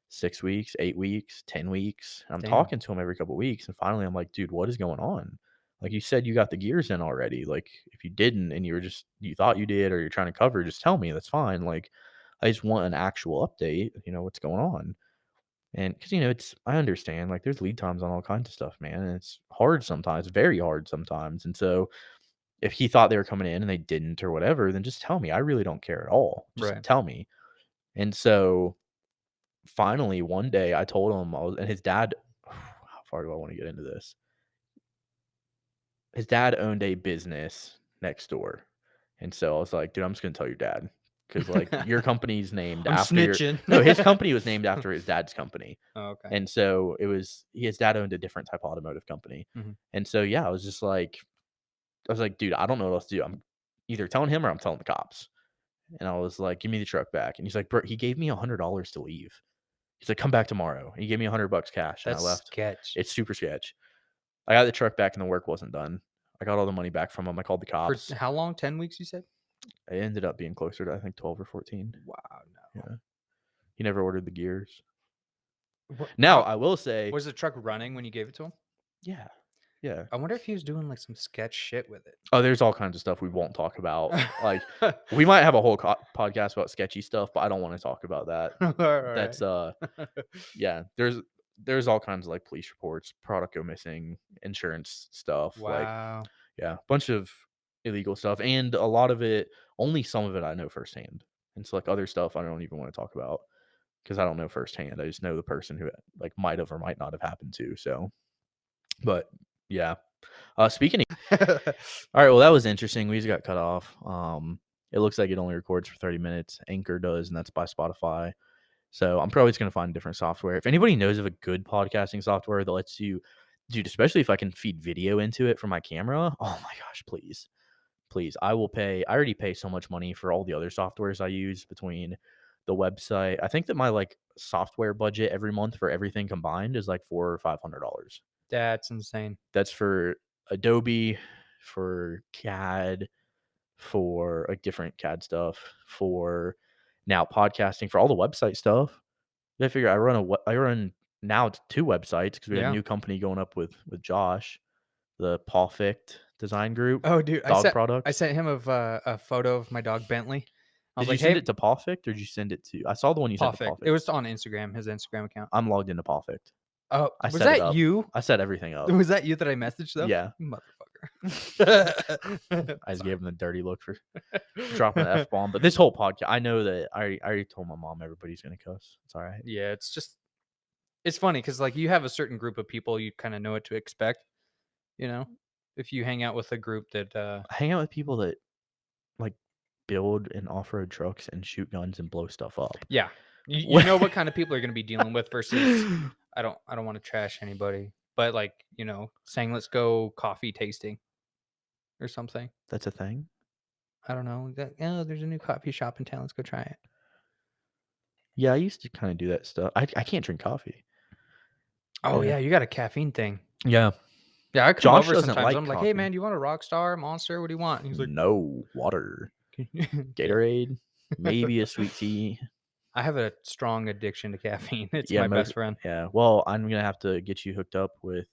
A: 6 weeks, 8 weeks, 10 weeks. And I'm
B: Damn.
A: talking to him every couple weeks. And finally I'm like, dude, what is going on? Like you said you got the gears in already. Like if you didn't and you thought you did or you're trying to cover, just tell me. That's fine. Like I just want an actual update, what's going on. And because I understand like there's lead times on all kinds of stuff, man. And it's hard sometimes, very hard sometimes. And so if he thought they were coming in and they didn't or whatever, then just tell me. I really don't care at all. Just
B: Right.
A: tell me. And so finally one day I told him and his dad, how far do I want to get into this? His dad owned a business next door. And so I was like, dude, I'm just gonna tell your dad. Because like your company's named
B: I'm
A: after your
B: snitching.
A: no, his company was named after his dad's company.
B: Oh, okay.
A: And so his dad owned a different type of automotive company.
B: Mhm.
A: And so yeah, I was like, dude, I don't know what else to do. I'm either telling him or I'm telling the cops. And I was like, give me the truck back. And he's like, bro, he gave me $100 to leave. He's like, come back tomorrow. And he gave me $100 cash and I
B: That's
A: left.
B: sketch.
A: It's super sketch. I got the truck back and the work wasn't done. I got all the money back from him. I called the
B: For
A: cops.
B: how long? 10 weeks, you said?
A: It ended up being closer to, I think, 12 or 14.
B: Wow, no.
A: Yeah. He never ordered the gears.
B: What,
A: Now, I will say,
B: was the truck running when you gave it to him?
A: yeah. Yeah.
B: I wonder if he was doing like some sketch shit with it.
A: Oh, there's all kinds of stuff we won't talk about. Like, we might have a whole podcast about sketchy stuff, but I don't want to talk about that.
B: All
A: That's
B: right.
A: yeah. There's all kinds of like police reports, product go missing, insurance stuff, like
B: Wow.
A: yeah, bunch of illegal stuff, and a lot of it, only some of it I know firsthand, and so like other stuff I don't even want to talk about because I don't know firsthand. I just know the person who it, like might have or might not have happened to. So, but yeah. Speaking of, all right, well that was interesting. We just got cut off. It looks like it only records for 30 minutes. Anchor does, and that's by Spotify. So I'm probably just gonna find different software. If anybody knows of a good podcasting software that lets you, dude, especially if I can feed video into it from my camera, oh my gosh, please, please, I will pay. I already pay so much money for all the other softwares I use between the website. I think that my like software budget every month for everything combined is like $400 or $500.
B: That's insane.
A: That's for Adobe, for CAD, for like different CAD stuff, for now podcasting, for all the website stuff. I figure I run now 2 websites because we have a
B: Yeah.
A: new company going up with Josh, the Pawfict Design Group,
B: Oh, dude,
A: dog
B: I
A: products.
B: sent him a photo of my dog Bentley. I was
A: Did you
B: like,
A: send
B: "Hey,
A: it to Pawfict or did you send it to? I saw the one you sent to
B: Perfect." It was
A: Pawfict.
B: on Instagram, his Instagram account.
A: I'm logged into Pawfict.
B: Oh,
A: I
B: was
A: set it
B: that
A: up.
B: you?
A: I set everything up.
B: Was that you that I messaged though?
A: Yeah.
B: You motherfucker.
A: I just gave him the dirty look for dropping an F-bomb. But this whole podcast, I know that I already told my mom everybody's gonna cuss. It's all right.
B: Yeah, it's funny because like you have a certain group of people you kind of know what to expect. You know, if you hang out with a group that
A: I hang out with people that like build and off-road trucks and shoot guns and blow stuff up.
B: yeah, you know what kind of people you're going to be dealing with versus I don't want to trash anybody, but like, saying let's go coffee tasting or something.
A: That's a thing.
B: I don't know. Oh, there's a new coffee shop in town. Let's go try it.
A: Yeah, I used to kind of do that stuff. I can't drink coffee.
B: Oh
A: Yeah.
B: yeah, you got a caffeine thing.
A: Yeah.
B: Yeah, I come
A: Josh
B: over
A: doesn't
B: sometimes.
A: like
B: I'm like, hey
A: coffee.
B: man, you want a Rockstar, Monster? What do you want? And he's like,
A: No water, Gatorade, maybe a sweet tea.
B: I have a strong addiction to caffeine. It's
A: Yeah,
B: my best friend.
A: Yeah. Well, I'm gonna have to get you hooked up with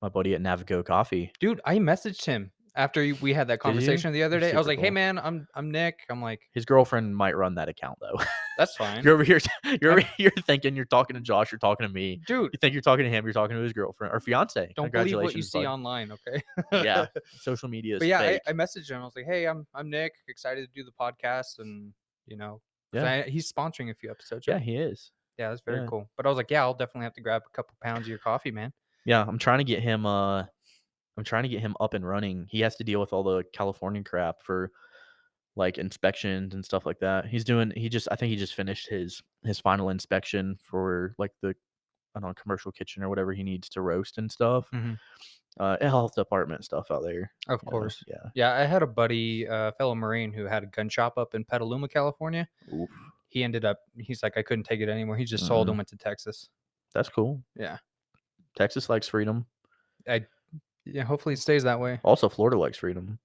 A: my buddy at Navigo Coffee.
B: Dude, I messaged him after we had that
A: Did you?
B: conversation the other
A: He's
B: day. I was
A: super
B: like, hey
A: cool.
B: man, I'm Nick. I'm like,
A: His girlfriend might run that account though.
B: that's fine.
A: You're over here. You're over here thinking you're talking to Josh. You're talking to me.
B: Dude,
A: You think you're talking to him. You're talking to his girlfriend or fiance.
B: don't believe what you
A: Congratulations,
B: see
A: bud.
B: online, okay?
A: Yeah, social media is
B: But yeah,
A: fake.
B: I messaged him. I was like, hey, I'm Nick, excited to do the podcast, and 'cause
A: Yeah.
B: he's sponsoring a few episodes.
A: Yeah,
B: Right?
A: he is.
B: Yeah, that's very
A: Yeah.
B: cool. But I was like, yeah, I'll definitely have to grab a couple pounds of your coffee, man.
A: Yeah, I'm trying to get him. I'm trying to get him up and running. He has to deal with all the California crap for like inspections and stuff like that. He think he just finished his final inspection for like the I don't know, commercial kitchen or whatever he needs to roast and stuff.
B: Mhm.
A: Health department stuff out there.
B: Of
A: Yeah,
B: course.
A: Yeah.
B: Yeah, I had a buddy, fellow Marine, who had a gun shop up in Petaluma, California.
A: Oof.
B: He's like, I couldn't take it anymore. He just sold and
A: Mhm.
B: went to Texas.
A: That's cool.
B: Yeah.
A: Texas likes freedom.
B: Yeah, hopefully it stays that way.
A: Also, Florida likes freedom.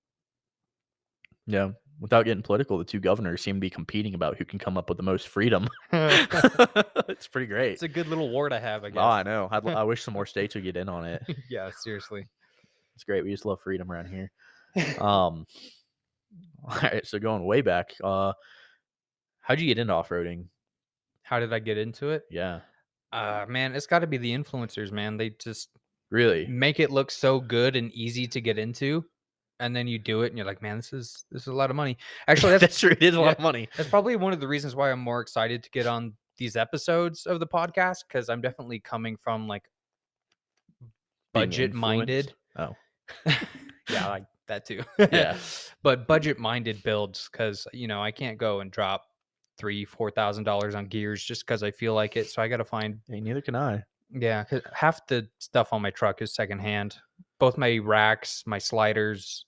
A: Yeah. Without getting political, the 2 governors seem to be competing about who can come up with the most freedom. It's pretty great.
B: It's a good little war to have, I guess.
A: Oh, I know. I wish some more states would get in on it.
B: Yeah, seriously.
A: It's great. We just love freedom around here. All right. So going way back, how'd you get into off-roading?
B: How did I get into it?
A: Yeah.
B: Man, it's got to be the influencers, man. They just
A: Really?
B: make it look so good and easy to get into, and then you do it, and you're like, man, this is a lot of money. Actually,
A: That's true. It is a lot of
B: yeah.
A: money.
B: That's probably one of the reasons why I'm more excited to get on these episodes of the podcast, because I'm definitely coming from like
A: Being
B: budget minded.
A: influenced?
B: Yeah, like that too.
A: Yeah.
B: But budget minded builds, because I can't go and drop $3,000-$4,000 on gears just because I feel like it. So I got to find
A: Hey, neither can I.
B: Yeah, 'cause half the stuff on my truck is secondhand. Both my racks, my sliders,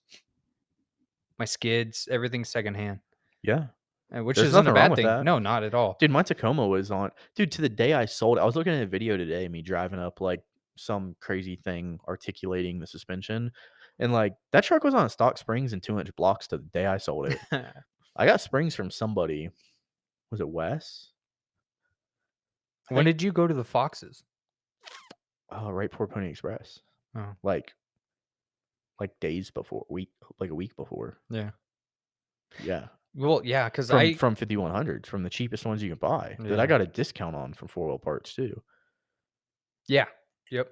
B: my skids, everything's secondhand,
A: Yeah.
B: which
A: There's
B: isn't a
A: nothing wrong
B: bad
A: with
B: thing.
A: that.
B: No, not at all.
A: Dude, my Tacoma was on. Dude, to the day I sold it, I was looking at a video today, me driving up like some crazy thing articulating the suspension. And like that truck was on stock springs and 2-inch blocks to the day I sold it. I got springs from somebody. Was it Wes? I
B: When
A: think-
B: did you go to the Foxes?
A: Oh, right before Pony Express.
B: Oh.
A: Like like days before, like a week before.
B: Yeah.
A: Yeah.
B: Well, yeah, because
A: From 5100s, from the cheapest ones you can buy that I
B: yeah.
A: got a discount on from 4 Wheel Parts too.
B: Yeah. Yep.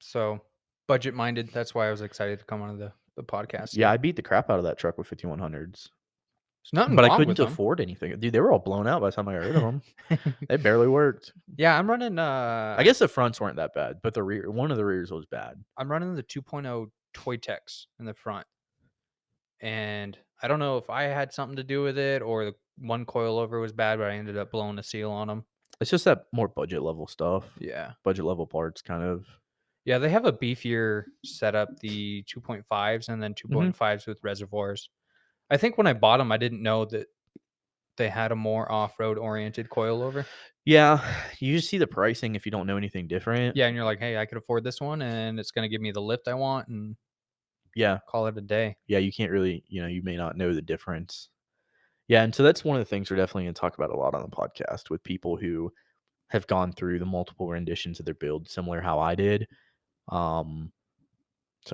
B: So budget minded. That's why I was excited to come on the podcast
A: Yeah,
B: here.
A: I beat the crap out of that truck with 5100s.
B: There's nothing
A: But I
B: wrong with
A: couldn't
B: them.
A: afford anything. Dude, they were all blown out by the time I got rid of them. They barely worked.
B: Yeah, I'm running
A: I guess the fronts weren't that bad, but one of the rears was bad.
B: I'm running the 2.0 Toy Tex in the front. And I don't know if I had something to do with it or the one coilover was bad, but I ended up blowing a seal on them.
A: It's just that more budget level stuff.
B: Yeah.
A: Budget level parts kind of.
B: Yeah, they have a beefier setup, the 2.5s and then 2.5s with reservoirs. I think when I bought them, I didn't know that they had a more off-road oriented coilover.
A: Yeah, you just see the pricing if you don't know anything different.
B: Yeah, and you're like, hey, I could afford this one and it's going to give me the lift I want and
A: Yeah.
B: call it a day.
A: Yeah, you can't really, you may not know the difference. Yeah, and so that's one of the things we're definitely going to talk about a lot on the podcast with people who have gone through the multiple renditions of their build, similar how I did. Sorry,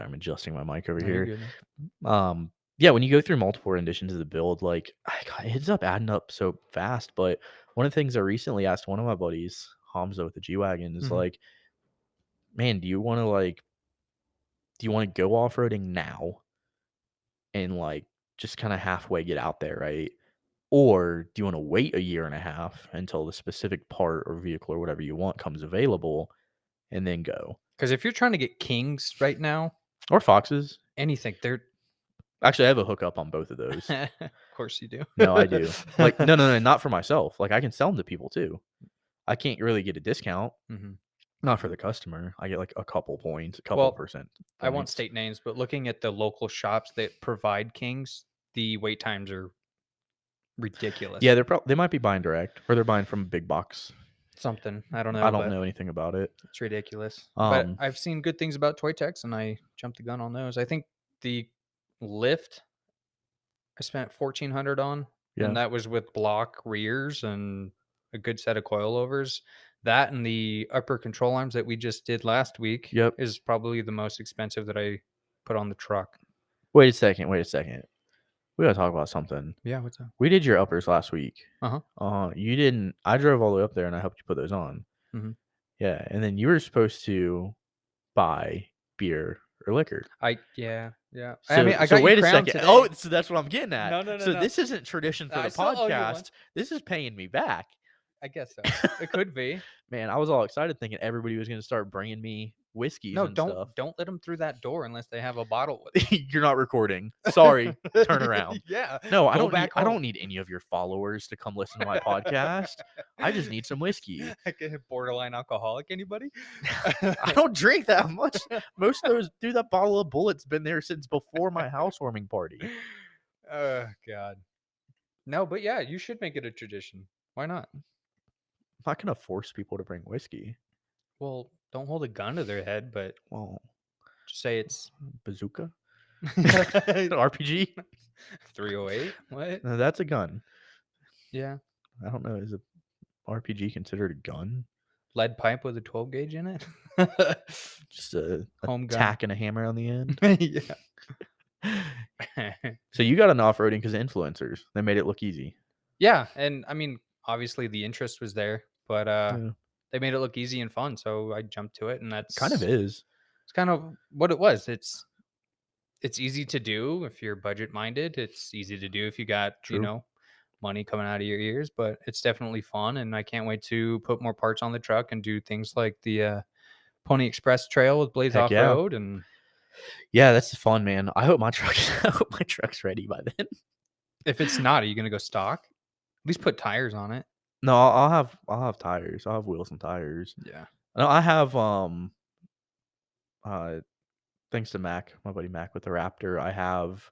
A: I'm adjusting my mic over
B: No, you're
A: here.
B: good.
A: Yeah, when you go through multiple renditions of the build, like it ends up adding up so fast. But one of the things I recently asked one of my buddies, Hamza with the G Wagon, is like, man, do you want to go off roading now and like just kind of halfway get out there, right? Or do you want to wait a year and a half until the specific part or vehicle or whatever you want comes available and then go?
B: Because if you're trying to get Kings right now,
A: Or Foxes.
B: anything, they're
A: Actually, I have a hookup on both of those.
B: of course you do.
A: No, I do. Like, no, not for myself. Like, I can sell them to people too. I can't really get a discount. Not for the customer. I get like a couple points, a couple percent.
B: I won't
A: points.
B: state names, but looking at the local shops that provide Kings, the wait times are ridiculous.
A: Yeah, they might be buying direct, or they're buying from a big box.
B: Something. I don't know.
A: I don't know anything about it.
B: It's ridiculous. But
A: Um,
B: I've seen good things about Toy Tex, and I jumped the gun on those. I think the lift I spent 1,400 on,
A: Yeah.
B: and that was with block rears and a good set of coilovers. That and the upper control arms that we just did last week
A: Yep.
B: is probably the most expensive that I put on the truck.
A: Wait a second. We gotta talk about something.
B: Yeah, what's up?
A: We did your uppers last week.
B: Uh-huh.
A: You didn't. I drove all the way up there and I helped you put those on.
B: Mhm.
A: Yeah, and then you were supposed to buy beer or liquor.
B: Yeah.
A: So,
B: I mean, I
A: so
B: got
A: wait
B: you
A: a
B: crowned
A: second.
B: today.
A: Oh, so that's what I'm getting at.
B: No,
A: So
B: no.
A: this isn't tradition for
B: I
A: the
B: still owe you one.
A: podcast. This is paying me back.
B: I guess so. It could be.
A: Man, I was all excited thinking everybody was going to start bringing me whiskeys
B: No,
A: and stuff.
B: don't let them through that door unless they have a bottle with them.
A: You're not recording. Sorry. Turn around.
B: Yeah.
A: No,
B: Go back
A: I
B: home.
A: don't need any of your followers to come listen to my podcast. I just need some whiskey.
B: Borderline alcoholic, anybody?
A: I don't drink that much. Most of those, dude, that bottle of Bullet's been there since before my housewarming party.
B: Oh, God. No, but yeah, you should make it a tradition. Why not?
A: I'm not going to force people to bring whiskey.
B: Well, don't hold a gun to their head, but
A: Well,
B: just say it's
A: bazooka? RPG?
B: 308. What?
A: No, that's a gun.
B: Yeah.
A: I don't know. Is a RPG considered a gun?
B: Lead pipe with a 12 gauge in it?
A: Just a
B: Home gun.
A: tack and a hammer on the end?
B: Yeah.
A: So you got an off-roading because of influencers. They made it look easy.
B: Yeah, and I mean, obviously the interest was there, but
A: Yeah.
B: they made it look easy and fun, so I jumped to it, and that's
A: Kind of is.
B: It's kind of what it was. It's easy to do if you're budget minded. It's easy to do if you got
A: True.
B: money coming out of your ears, but it's definitely fun, and I can't wait to put more parts on the truck and do things like the Pony Express Trail with Blaze
A: Heck
B: Off
A: yeah.
B: Road. And
A: yeah, that's fun, man. I hope my truck's ready by then.
B: if it's not, are you gonna go stock? At least put tires on it.
A: No, I'll have tires. I'll have wheels and tires.
B: Yeah.
A: No, I have thanks to Mac, my buddy Mac with the Raptor, I have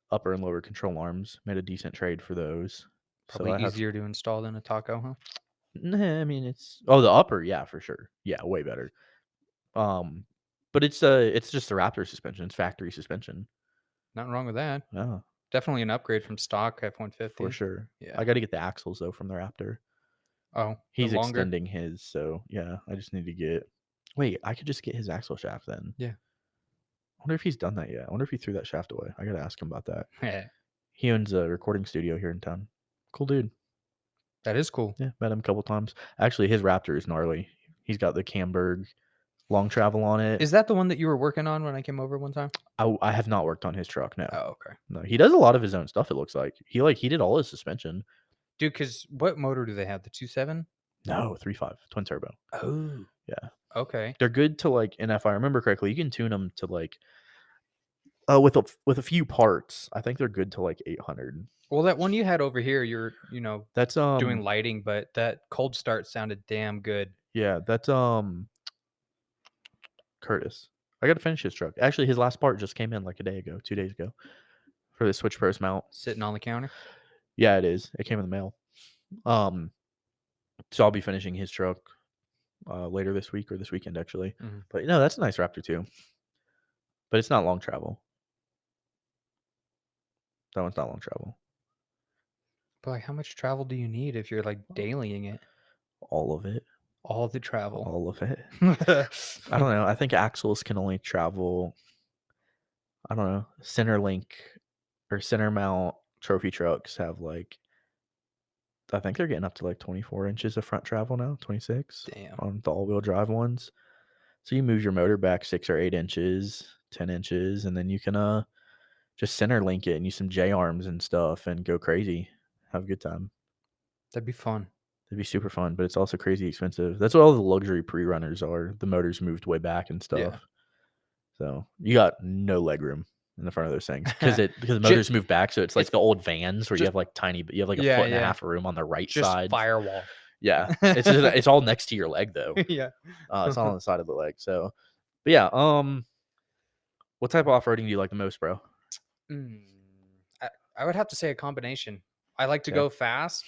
A: upper and lower control arms. Made a decent trade for those.
B: Probably
A: So
B: easier to install than a Taco, huh?
A: Nah, I mean it's the upper, yeah, for sure. Yeah, way better. But it's just the Raptor suspension. It's factory suspension.
B: Nothing wrong with that.
A: Yeah,
B: Definitely an upgrade from stock F-150.
A: for sure.
B: Yeah.
A: I got to get the axles though from the Raptor.
B: Oh,
A: He's
B: longer?
A: extending his, so yeah, I just need to get. Wait, I could just get his axle shaft then.
B: Yeah.
A: I wonder if he's done that yet. I wonder if he threw that shaft away. I gotta ask him about that.
B: That
A: He owns a recording studio here in town. Cool dude.
B: is cool.
A: Yeah, met him a couple times. Actually, his Raptor is gnarly. He's got the Camberg long travel on it.
B: Is that the one that you were working on when I came over one time?
A: I have not worked on his truck. No,
B: Oh, okay.
A: no. He does a lot of his own stuff. It looks like he did all his suspension.
B: Dude, because what motor do they have? The 2.7?
A: No, 3.5 twin turbo.
B: Oh.
A: Yeah,
B: Okay.
A: they're good to like. And if I remember correctly, you can tune them to like with a few parts. I think they're good to like 800.
B: Well, that one you had over here, you're,
A: That's
B: doing lighting, but that cold start sounded damn good.
A: yeah, that's Curtis. I got to finish his truck. Actually, his last part just came in like a day ago, 2 days ago, for the switch post mount.
B: Sitting on the counter.
A: Yeah, it is. It came in the mail. So I'll be finishing his truck later this week or this weekend actually.
B: Mhm.
A: But that's a nice Raptor too. But it's not long travel. That one's not long travel.
B: But like, how much travel do you need if you're like dailying it?
A: All of it.
B: All the travel.
A: All of it. I don't know. I think axles can only travel. I don't know. Center link or center mount trophy trucks have like. I think they're getting up to like 24 inches of front travel now, 26
B: Damn.
A: on the all-wheel drive ones. So you move your motor back 6 or 8 inches, 10 inches, and then you can just center link it and use some J arms and stuff and go crazy. Have a good time.
B: That'd be fun.
A: It'd be super fun, but it's also crazy expensive. That's what all the luxury pre-runners are. The motors moved way back and stuff.
B: Yeah.
A: So you got no leg room in the front of those things because the motors move back. So it's like the old vans where you have like you have like a foot and a half of room on the right
B: Just
A: side.
B: firewall.
A: Yeah, it's all next to your leg though.
B: Yeah.
A: It's all on the side of the leg. So, but yeah. What type of off-roading do you like the most, bro?
B: I would have to say a combination. I like to go fast,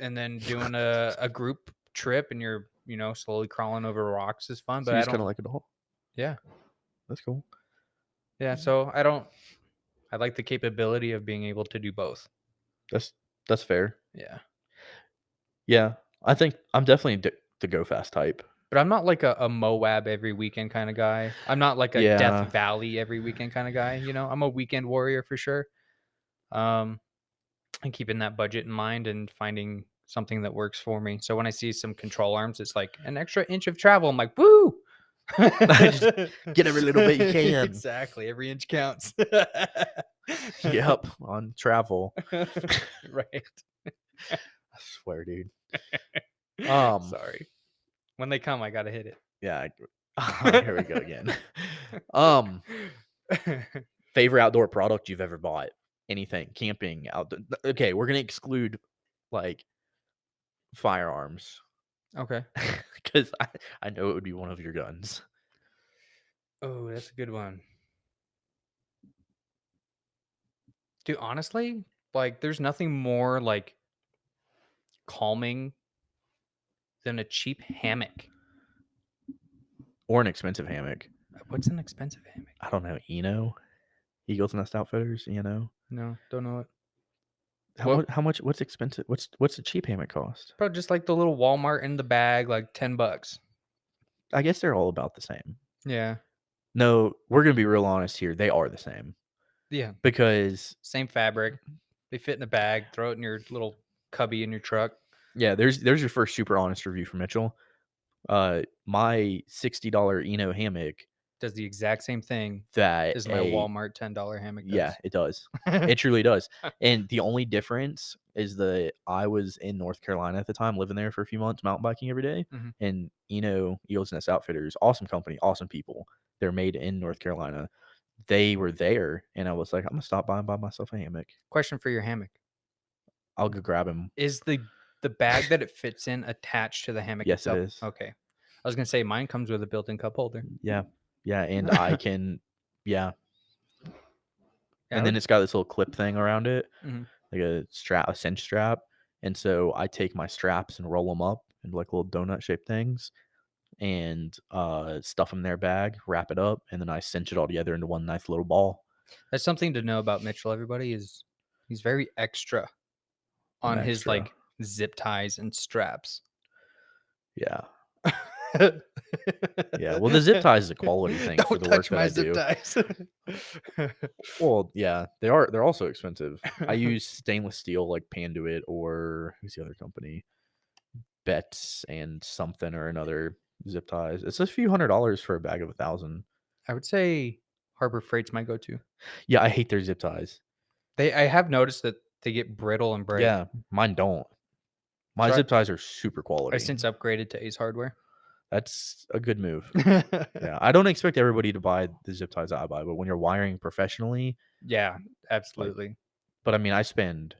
B: and then doing a group trip, and you're slowly crawling over rocks is fun.
A: So
B: But
A: you
B: I
A: just kind
B: don't.
A: of like it all.
B: Yeah.
A: That's cool.
B: Yeah. So I don't. I like the capability of being able to do both.
A: That's fair.
B: Yeah.
A: Yeah, I think I'm definitely the go fast type.
B: But I'm not like a Moab every weekend kind of guy. I'm not like a Death Valley every weekend kind of guy. I'm a weekend warrior for sure. And keeping that budget in mind and finding something that works for me. So when I see some control arms, it's like an extra inch of travel. I'm like, woo!
A: Just get every little bit you can.
B: Exactly. Every inch counts.
A: Yep, on travel.
B: Right.
A: I swear, dude.
B: Sorry. When they come, I gotta hit it.
A: Yeah. Here we go again. Favorite outdoor product you've ever bought? Anything? Camping, outdoor. Okay, we're gonna exclude like firearms.
B: Okay.
A: Because I know it would be one of your guns.
B: Oh, that's a good one. Dude, honestly, like there's nothing more like calming than a cheap hammock.
A: Or an expensive hammock.
B: What's an expensive hammock?
A: I don't know. Eagles Nest Outfitters.
B: No, don't know it.
A: How much? What's expensive? What's a cheap hammock cost?
B: Bro, just like the little Walmart in the bag, like $10.
A: I guess they're all about the same.
B: Yeah.
A: No, we're gonna be real honest here. They are the same.
B: Yeah.
A: Because
B: same fabric. They fit in a bag. Throw it in your little cubby in your truck.
A: Yeah, there's your first super honest review from Mitchell. My $60 Eno hammock
B: does the exact same thing
A: that
B: as my Walmart $10 hammock does.
A: Yeah, it does. It truly does. And the only difference is that I was in North Carolina at the time, living there for a few months, mountain biking every day.
B: Mhm.
A: And Eagles Nest Outfitters, awesome company, awesome people. They're made in North Carolina. They were there, and I was like, I'm gonna stop by and buy myself a hammock.
B: Question for your hammock:
A: I'll go grab him.
B: Is the bag that it fits in attached to the hammock
A: Yes,
B: itself?
A: it is.
B: Okay. I was gonna say mine comes with a built-in cup holder.
A: Yeah, and I can, and then it's got this little clip thing around it, like a cinch strap. And so I take my straps and roll them up into like little donut shaped things, and stuff them in their bag, wrap it up, and then I cinch it all together into one nice little ball.
B: That's something to know about Mitchell. Everybody is he's very extra on his like zip ties and straps.
A: Yeah. Yeah, well, the zip ties is a quality thing for
B: Don't
A: the work
B: touch
A: that
B: my
A: I
B: zip
A: do.
B: ties.
A: Well, yeah, they're also expensive. I use stainless steel like Panduit, or who's the other company? Betts and something or another zip ties. It's a few $100s for a bag of 1,000.
B: I would say Harbor Freight's my go-to.
A: Yeah, I hate their zip ties.
B: I have noticed that they get brittle and break.
A: Yeah, mine don't. My
B: So
A: zip ties are super
B: I
A: quality.
B: since upgraded to Ace Hardware.
A: That's a good move. Yeah, I don't expect everybody to buy the zip ties I buy, but when you're wiring professionally,
B: Yeah,
A: like,
B: absolutely.
A: but I mean, I spend,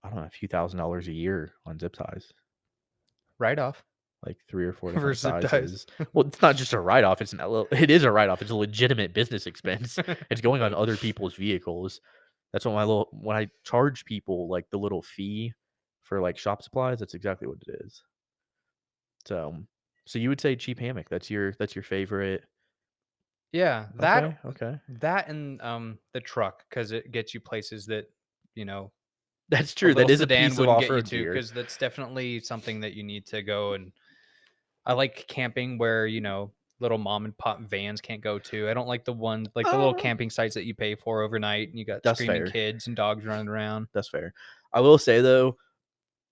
A: I don't know, a few $1,000s a year on zip ties,
B: Write off
A: like 3 or 4
B: for
A: different
B: zip ties.
A: sizes. Well, it's not just a write off. It is a write off. It's a legitimate business expense. It's going on other people's vehicles. That's what when I charge people like the little fee for like shop supplies, that's exactly what it is. So you would say cheap hammock. That's your favorite.
B: Yeah,
A: Okay.
B: that and the truck, because it gets you places that, you know,
A: That's
B: a
A: true. That
B: little
A: is a
B: sedan
A: piece of
B: wouldn't get you
A: off-road
B: to,
A: gear.
B: because that's definitely something that you need to go. And I like camping where, little mom and pop vans can't go to. I don't like the ones like the little
A: Uh,
B: camping sites that you pay for overnight and you got
A: that's
B: screaming
A: fair.
B: kids and dogs running around.
A: That's fair. I will say though,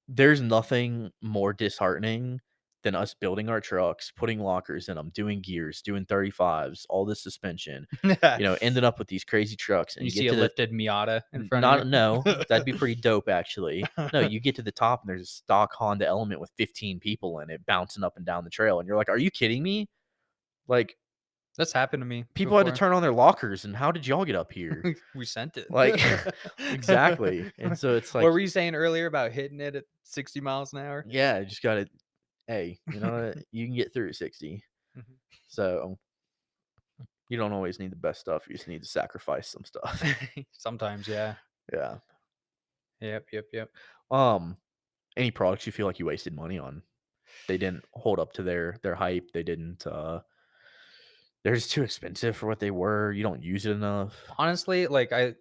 A: there's nothing more disheartening than us building our trucks, putting lockers in them, doing gears, doing 35s, all this suspension, ending up with these crazy trucks, and
B: You
A: you
B: see
A: get
B: a
A: to the
B: lifted Miata in front of
A: not
B: you.
A: no, that'd be pretty dope actually. No, you get to the top and there's a stock Honda Element with 15 people in it bouncing up and down the trail, and you're like, "Are you kidding me?" Like,
B: That's happened to me
A: people had to
B: before.
A: turn on their lockers, and how did y'all get up here?
B: We sent it.
A: Like, exactly. And so it's
B: What
A: like,
B: were you saying earlier about hitting it at 60 miles an hour?
A: yeah, you just gotta, hey, you know what? You can get through 60.
B: Mhm.
A: So you don't always need the best stuff. You just need to sacrifice some stuff.
B: Sometimes, yeah.
A: Yeah.
B: Yep.
A: Um, any products you feel like you wasted money on? They didn't hold up to their hype. They didn't they're just too expensive for what they were. You don't use it enough.
B: Honestly, like I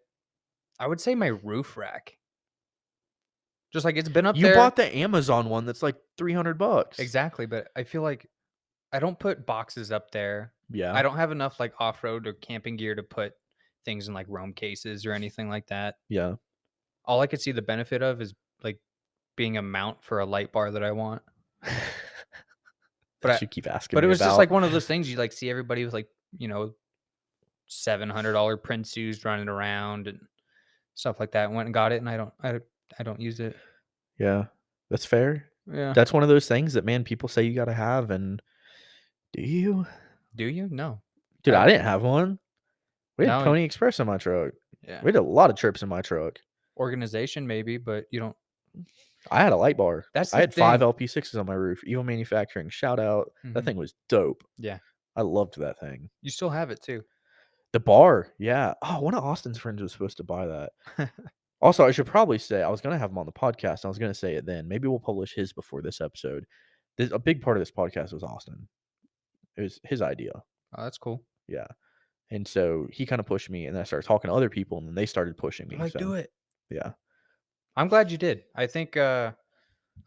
B: would say my roof rack. Just like it's been up
A: You
B: there.
A: bought the Amazon one that's like $300.
B: Exactly, but I feel like I don't put boxes up there.
A: Yeah.
B: I don't have enough like off-road or camping gear to put things in like Roam cases or anything like that.
A: Yeah.
B: All I could see the benefit of is like being a mount for a light bar that I want. But
A: That
B: I,
A: you keep asking
B: but it
A: me
B: was just
A: about.
B: like one of those things you like see everybody with like, $700 Prince's running around and stuff like that. Went and got it, and I don't use it.
A: Yeah. That's fair.
B: Yeah.
A: That's one of those things that, man, people say you gotta have, and do you?
B: Do you? No.
A: Dude,
B: I
A: I didn't have one. We had
B: No.
A: Pony Express in my truck.
B: Yeah.
A: We did a lot of trips in my truck.
B: Organization maybe, but you don't.
A: I had a light bar.
B: That's
A: I
B: the
A: had 5
B: thing.
A: LP6s on my roof. Evil Manufacturing, shout out. That
B: Mhm.
A: thing was dope.
B: Yeah.
A: I loved that thing.
B: You still have it too.
A: The bar, yeah. Oh, one of Austin's friends was supposed to buy that. Also, I should probably say, I was gonna have him on the podcast, and I was gonna say it then. Maybe we'll publish his before this episode. A big part of this podcast was Austin. It was his idea.
B: Oh, that's cool.
A: Yeah. And so he kinda pushed me, and then I started talking to other people, and then they started pushing me,
B: Like, do
A: so,
B: it.
A: yeah.
B: I'm glad you did. I think I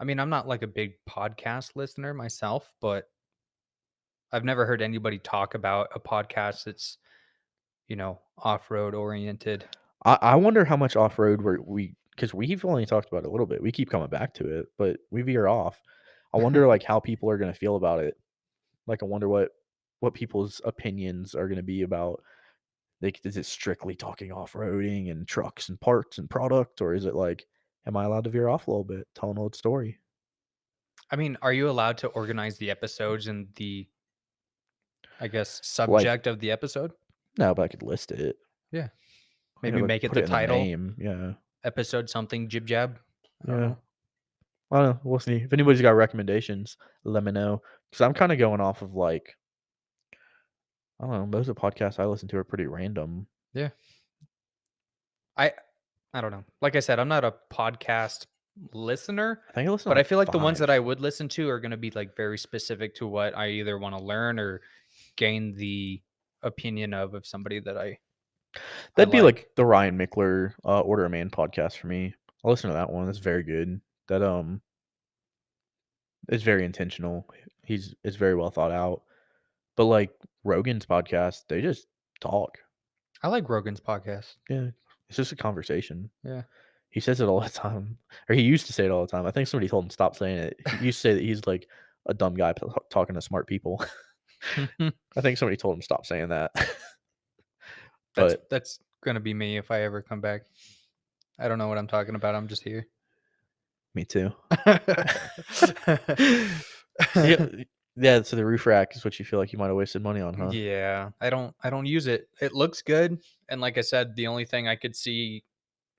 B: mean, I'm not like a big podcast listener myself, but I've never heard anybody talk about a podcast that's, off-road oriented.
A: I wonder how much off-road because we've only talked about it a little bit. We keep coming back to it, but we veer off. I wonder, like, how people are gonna feel about it. Like, I wonder what people's opinions are gonna be about, like, is it strictly talking off-roading and trucks and parts and product, or is it like, am I allowed to veer off a little bit, tell an old story?
B: I mean, are you allowed to organize the episodes and the, I guess,
A: Like,
B: subject of the episode?
A: no, but I could list it.
B: Yeah.
A: I
B: Maybe
A: could, like,
B: make it
A: put
B: the
A: it in the
B: title,
A: name, yeah.
B: episode something jib jab. I don't
A: Yeah.
B: know.
A: I don't know, we'll see. If anybody's got recommendations, let me know. Because 'cause I'm kinda going off of, like, I don't know, most of the podcasts I listen to are pretty random.
B: Yeah. I I don't know. Like I said, I'm not a podcast listener,
A: I think I listen to,
B: but I
A: like,
B: feel like the ones that
A: 5.
B: I would listen to are going to be like very specific to what I either want to learn or gain the opinion of somebody that I
A: That'd be
B: like.
A: like the Ryan Mickler, Order of Man podcast for me. I listen to that one, that's very good. That, It's very intentional. It's very well thought out. But like Rogan's podcast, they just talk.
B: I like Rogan's podcast.
A: Yeah, it's just a conversation.
B: Yeah.
A: He says it all the time, or he used to say it all the time. I think somebody told him stop saying it. He used to say that he's like a dumb guy talking to smart people. I think somebody told him stop saying that. But
B: that's gonna be me if I ever come back. I don't know what I'm talking about. I'm just here.
A: me too. Yeah, yeah. So the roof rack is what you feel like you might have wasted money on, huh?
B: Yeah, I don't use it. It looks good, and like I said, the only thing I could see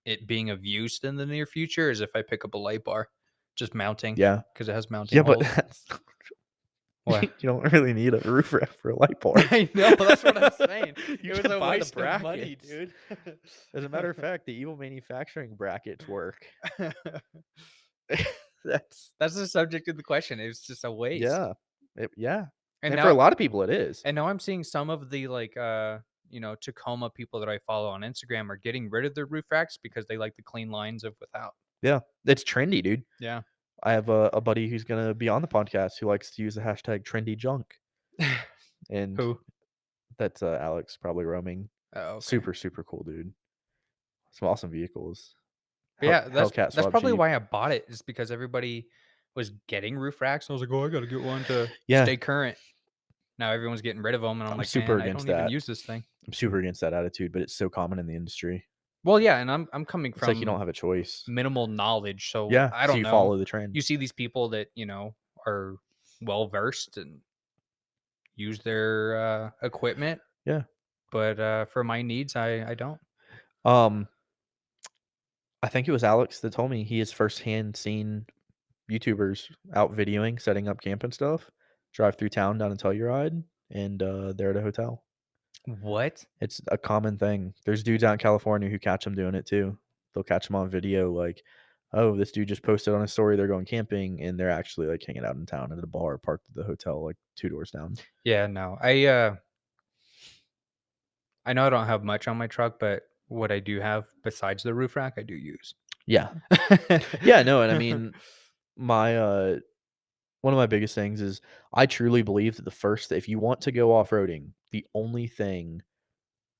B: it being of use in the near future is if I pick up a light bar, just mounting.
A: Yeah,
B: because it has mounting
A: yeah, but
B: holes.
A: that's,
B: What?
A: you don't really need a roof rack for a light bar.
B: I know, that's what I'm saying.
A: You
B: It was
A: can
B: a
A: buy the
B: waste of money,
A: brackets.
B: dude.
A: As a matter of fact, the evil manufacturing brackets work. That's
B: That's the subject of the question. It's just a waste.
A: yeah, yeah.
B: And
A: And for a
B: now
A: lot of people, it is.
B: and now I'm seeing some of the Tacoma people that I follow on Instagram are getting rid of their roof racks because they like the clean lines of without.
A: Yeah, it's trendy, dude.
B: Yeah.
A: I have a buddy who's gonna be on the podcast who likes to use the hashtag trendy junk, and
B: Who?
A: that's Alex, probably roaming.
B: Oh, okay.
A: Super, super cool, dude. Some awesome vehicles.
B: But yeah,
A: Hellcat
B: that's
A: swap
B: probably
A: Jeep.
B: why I bought it, is because everybody was getting roof racks. I was like, oh, I gotta get one to
A: Yeah,
B: stay current. Now everyone's getting rid of them, and I'm
A: I'm
B: like,
A: super
B: man, I
A: against
B: don't even
A: that.
B: use this thing.
A: I'm super against that attitude, but it's so common in the industry.
B: Well, yeah, and I'm coming
A: It's like you don't
B: from
A: have a choice.
B: minimal knowledge, so
A: Yeah,
B: I
A: so
B: don't
A: you
B: know.
A: follow the trend.
B: You see these people that are well versed and use their equipment.
A: Yeah.
B: But for my needs, I don't.
A: Um, I think it was Alex that told me he has firsthand seen YouTubers out videoing, setting up camp and stuff, drive through town down in Telluride, and they're at a hotel.
B: What?
A: It's a common thing. There's dudes out in California who catch them doing it too. They'll catch them on video, like, oh, this dude just posted on his story they're going camping, and they're actually like hanging out in town at a bar parked at the hotel, like 2 doors down.
B: Yeah, no. I know I don't have much on my truck, but what I do have besides the roof rack, I do use.
A: Yeah, yeah, no, and I mean, my one of my biggest things is I truly believe that if you want to go off roading, the only thing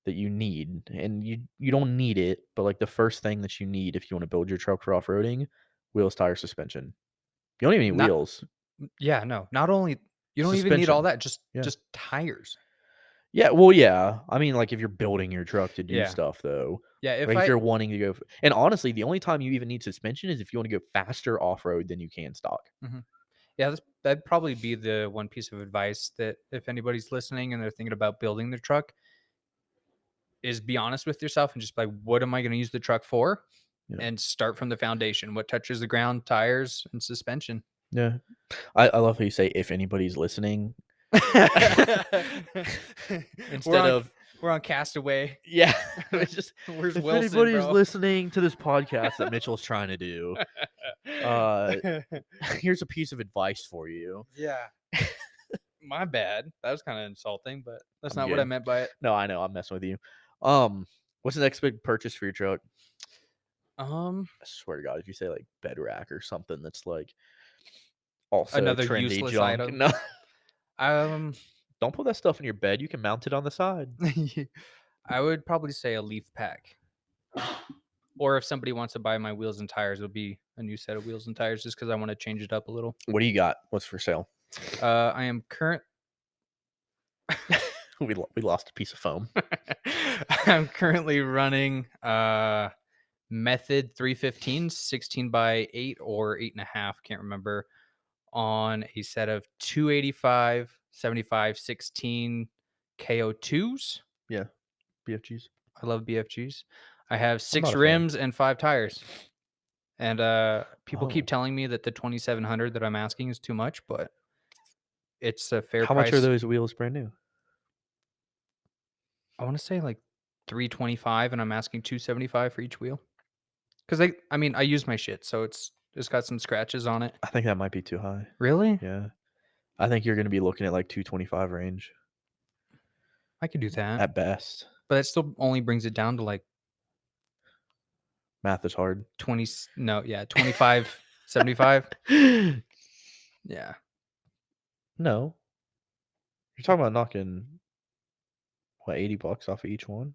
A: that you need, and you don't need it, but like the first thing that you need if you want to build your truck for off roading, wheels, tires, suspension. You don't even need
B: Not
A: wheels.
B: Yeah, no. Not only you don't even need all
A: Suspension.
B: that, just
A: Yeah.
B: just tires.
A: Yeah, well, yeah. I mean, like if you're building your truck to do
B: Yeah.
A: stuff, though,
B: Yeah, if
A: like if
B: I
A: you're wanting to go, and honestly, the only time you even need suspension is if you want to go faster off road than you can stock.
B: Mhm. Yeah, that'd probably be the one piece of advice that if anybody's listening and they're thinking about building their truck, is be honest with yourself and just be like, what am I going to use the truck for?
A: Yeah.
B: And start from the foundation. What touches the ground? Tires and suspension.
A: Yeah, I love how you say if anybody's listening instead
B: we're on Castaway.
A: yeah. It's just
B: Where's
A: if
B: Wilson,
A: anybody's
B: bro?
A: listening to this podcast that Mitchell's trying to do, here's a piece of advice for you.
B: Yeah. My bad. That was kind of insulting, but that's
A: I'm
B: not what I
A: good.
B: meant by it.
A: No, I know. I'm messing with you. What's the next big purchase for your truck? I swear to God, if you say like bed rack or something that's like also
B: Another
A: trendy
B: useless
A: junk.
B: item.
A: No,
B: Um,
A: don't put that stuff in your bed. You can mount it on the side.
B: I would probably say a leaf pack. Or if somebody wants to buy my wheels and tires, it'll be a new set of wheels and tires just because I want to change it up a little.
A: What do you got? What's for sale?
B: I am
A: we lost a piece of foam.
B: I'm currently running Method 315s, 16 by 8 or 8.5, can't remember, on a set of 285, 75, 16 KO2s.
A: Yeah, BFGs.
B: I love BFGs. I have
A: not
B: 6
A: a fan.
B: rims and 5 tires. And people keep
A: Oh.
B: telling me that the 2700 that I'm asking is too much, but it's a fair
A: How
B: price.
A: much are those wheels brand new?
B: I want to say like 325, and I'm asking 275 for each wheel. Because I use my shit, so it's got some scratches on it.
A: I think that might be too high.
B: Really?
A: Yeah, I think you're going to be looking at like 225 range
B: I could do that.
A: at best.
B: But it still only brings it down to like
A: Math is hard.
B: 25, 75. Yeah.
A: No. You're talking about knocking, what, $80 off of each one?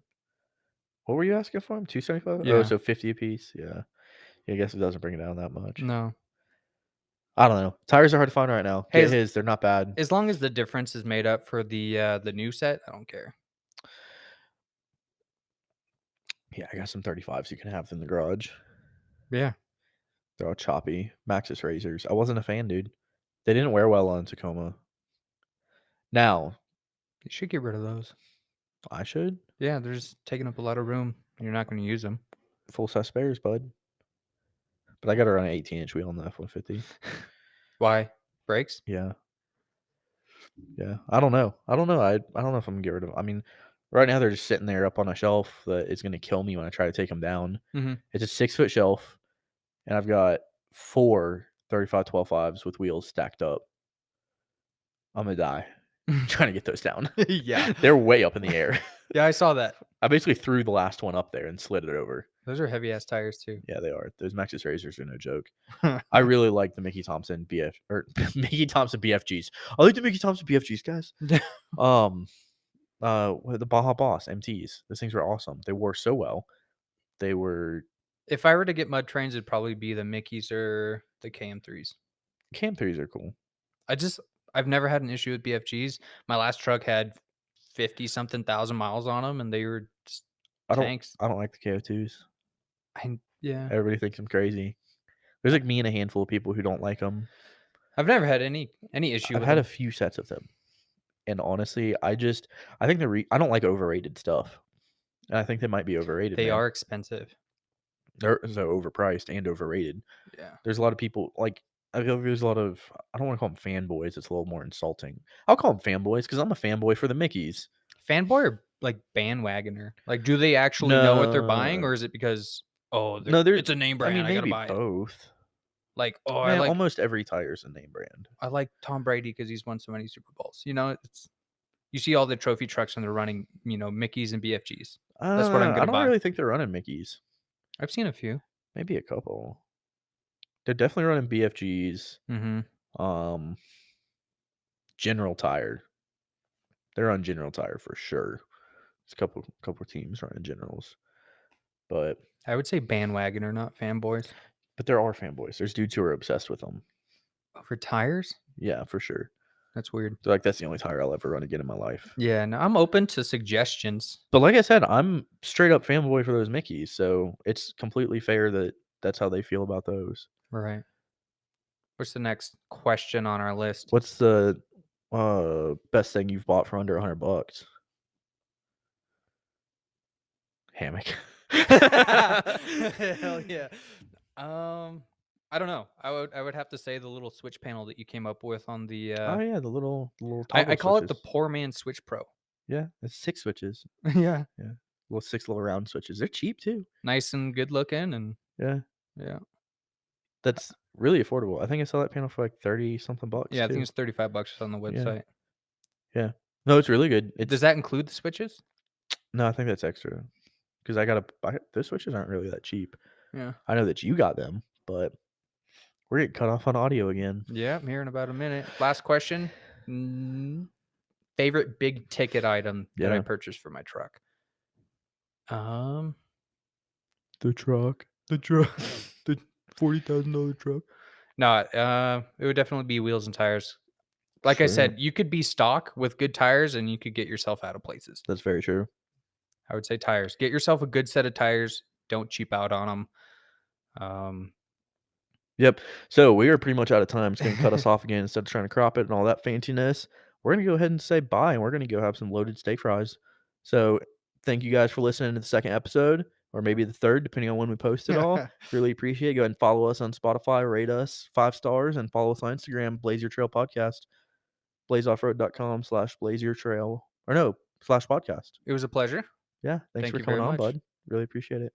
A: What were you asking for them? 275? Oh,
B: Yeah.
A: so 50 a piece. Yeah. Yeah, I guess it doesn't bring it down that much.
B: No.
A: I don't know. Tires are hard to find right now.
B: Hey,
A: Get his. They're not bad.
B: as long as the difference is made up for the new set, I don't care.
A: Yeah, I got some 35s you can have in the garage.
B: Yeah.
A: They're all choppy. Maxxis razors. I wasn't a fan, dude. They didn't wear well on Tacoma. Now,
B: You should get rid of those.
A: I should.
B: Yeah, they're just taking up a lot of room. And you're not going to use them.
A: Full size spares, bud. But I got to run an 18-inch wheel on the F-150.
B: Why? Brakes?
A: Yeah. Yeah. I don't know. I don't know if I'm going to get rid of them. I mean, right now they're just sitting there up on a shelf that is going to kill me when I try to take them down.
B: Mm-hmm.
A: It's a 6-foot shelf, and I've got 4 35-12.5s with wheels stacked up. I'm going to die trying to get those down.
B: Yeah.
A: They're way up in the air.
B: Yeah, I saw that.
A: I basically threw the last one up there and slid it over.
B: Those are heavy ass tires too.
A: Yeah, they are. Those Maxxis razors are no joke. I really like the Mickey Thompson Mickey Thompson BFGs. I like the Mickey Thompson BFGs, guys. The Baja Boss MTs. Those things were awesome. They wore so well. They were
B: If I were to get mud trains, it'd probably be the Mickeys or the KM3s.
A: Cam 3s are cool.
B: I've never had an issue with BFGs. My last truck had 50 something thousand miles on them, and they were just tanks.
A: I don't like the KO2s.
B: Yeah.
A: Everybody thinks I'm crazy. There's like me and a handful of people who don't like them.
B: I've never had any issue
A: I've
B: with
A: had
B: them.
A: a few sets of them. And honestly, I think I don't like overrated stuff. And I think they might be overrated.
B: They
A: man.
B: are expensive.
A: They're so overpriced and overrated.
B: Yeah.
A: There's a lot of people like I feel like there's a lot of I don't want to call them fanboys. It's a little more insulting. I'll call them fanboys because I'm a fanboy for the Mickeys.
B: Fanboy or like bandwagoner? Like, do they actually know what they're buying,
A: No.
B: or is it because
A: it's
B: a name brand? I gotta
A: maybe
B: buy it.
A: both.
B: Like,
A: Man, almost every tire's a name brand.
B: I like Tom Brady because he's won so many Super Bowls. You know, you see all the trophy trucks and they're running, Mickeys and BFGs. That's what I'm gonna
A: I don't
B: buy.
A: really think they're running Mickeys.
B: I've seen a few.
A: Maybe a couple. They're definitely running BFGs.
B: Mm-hmm.
A: General Tire. They're on General Tire for sure. There's a couple teams running Generals, but
B: I would say bandwagoner, not fanboys.
A: But there are fanboys. There's dudes who are obsessed with them.
B: For tires?
A: Yeah, for sure.
B: That's weird.
A: They're like, that's the only tire I'll ever run again in my life.
B: Yeah, no, I'm open to suggestions.
A: But like I said, I'm straight up fanboy for those Mickeys, so it's completely fair that that's how they feel about those.
B: Right. What's the next question on our list?
A: What's the best thing you've bought for under $100? Hammock.
B: Hell yeah. I don't know. I would have to say the little switch panel that you came up with on the.
A: Oh yeah, the little.
B: I call it the
A: switches.
B: poor man switch pro.
A: Yeah, it's 6 switches.
B: Yeah.
A: Little 6 little round switches. They're cheap too.
B: Nice and good looking, and
A: yeah. That's really affordable. I think I saw that panel for like 30 something bucks.
B: Yeah, I think it's $35 on the website.
A: Yeah. No, it's really good.
B: Does that include the switches?
A: No, I think that's extra. Because I gotta buy those switches aren't really that cheap.
B: Yeah.
A: I know that you got them, but we're getting cut off on audio again.
B: Yeah, I'm here in about a minute. Last question. Favorite big ticket item that I purchased for my truck?
A: The truck. The $40,000 truck.
B: No, it would definitely be wheels and tires. Like I said, you could be stock with good tires and you could get yourself out of places.
A: That's very true.
B: I would say tires. Get yourself a good set of tires. Don't cheap out on them.
A: Yep. So we are pretty much out of time. It's going to cut us off again instead of trying to crop it and all that fanciness. We're going to go ahead and say bye, and we're going to go have some loaded steak fries. So thank you guys for listening to the second episode, or maybe the third, depending on when we post it all. Really appreciate it. Go ahead and follow us on Spotify, rate us 5 stars, and follow us on Instagram, Blaze Your Trail Podcast, blazeoffroad.com/blazeyourtrail, /podcast.
B: It was a pleasure.
A: Yeah. Thanks for coming on, bud. Really appreciate it.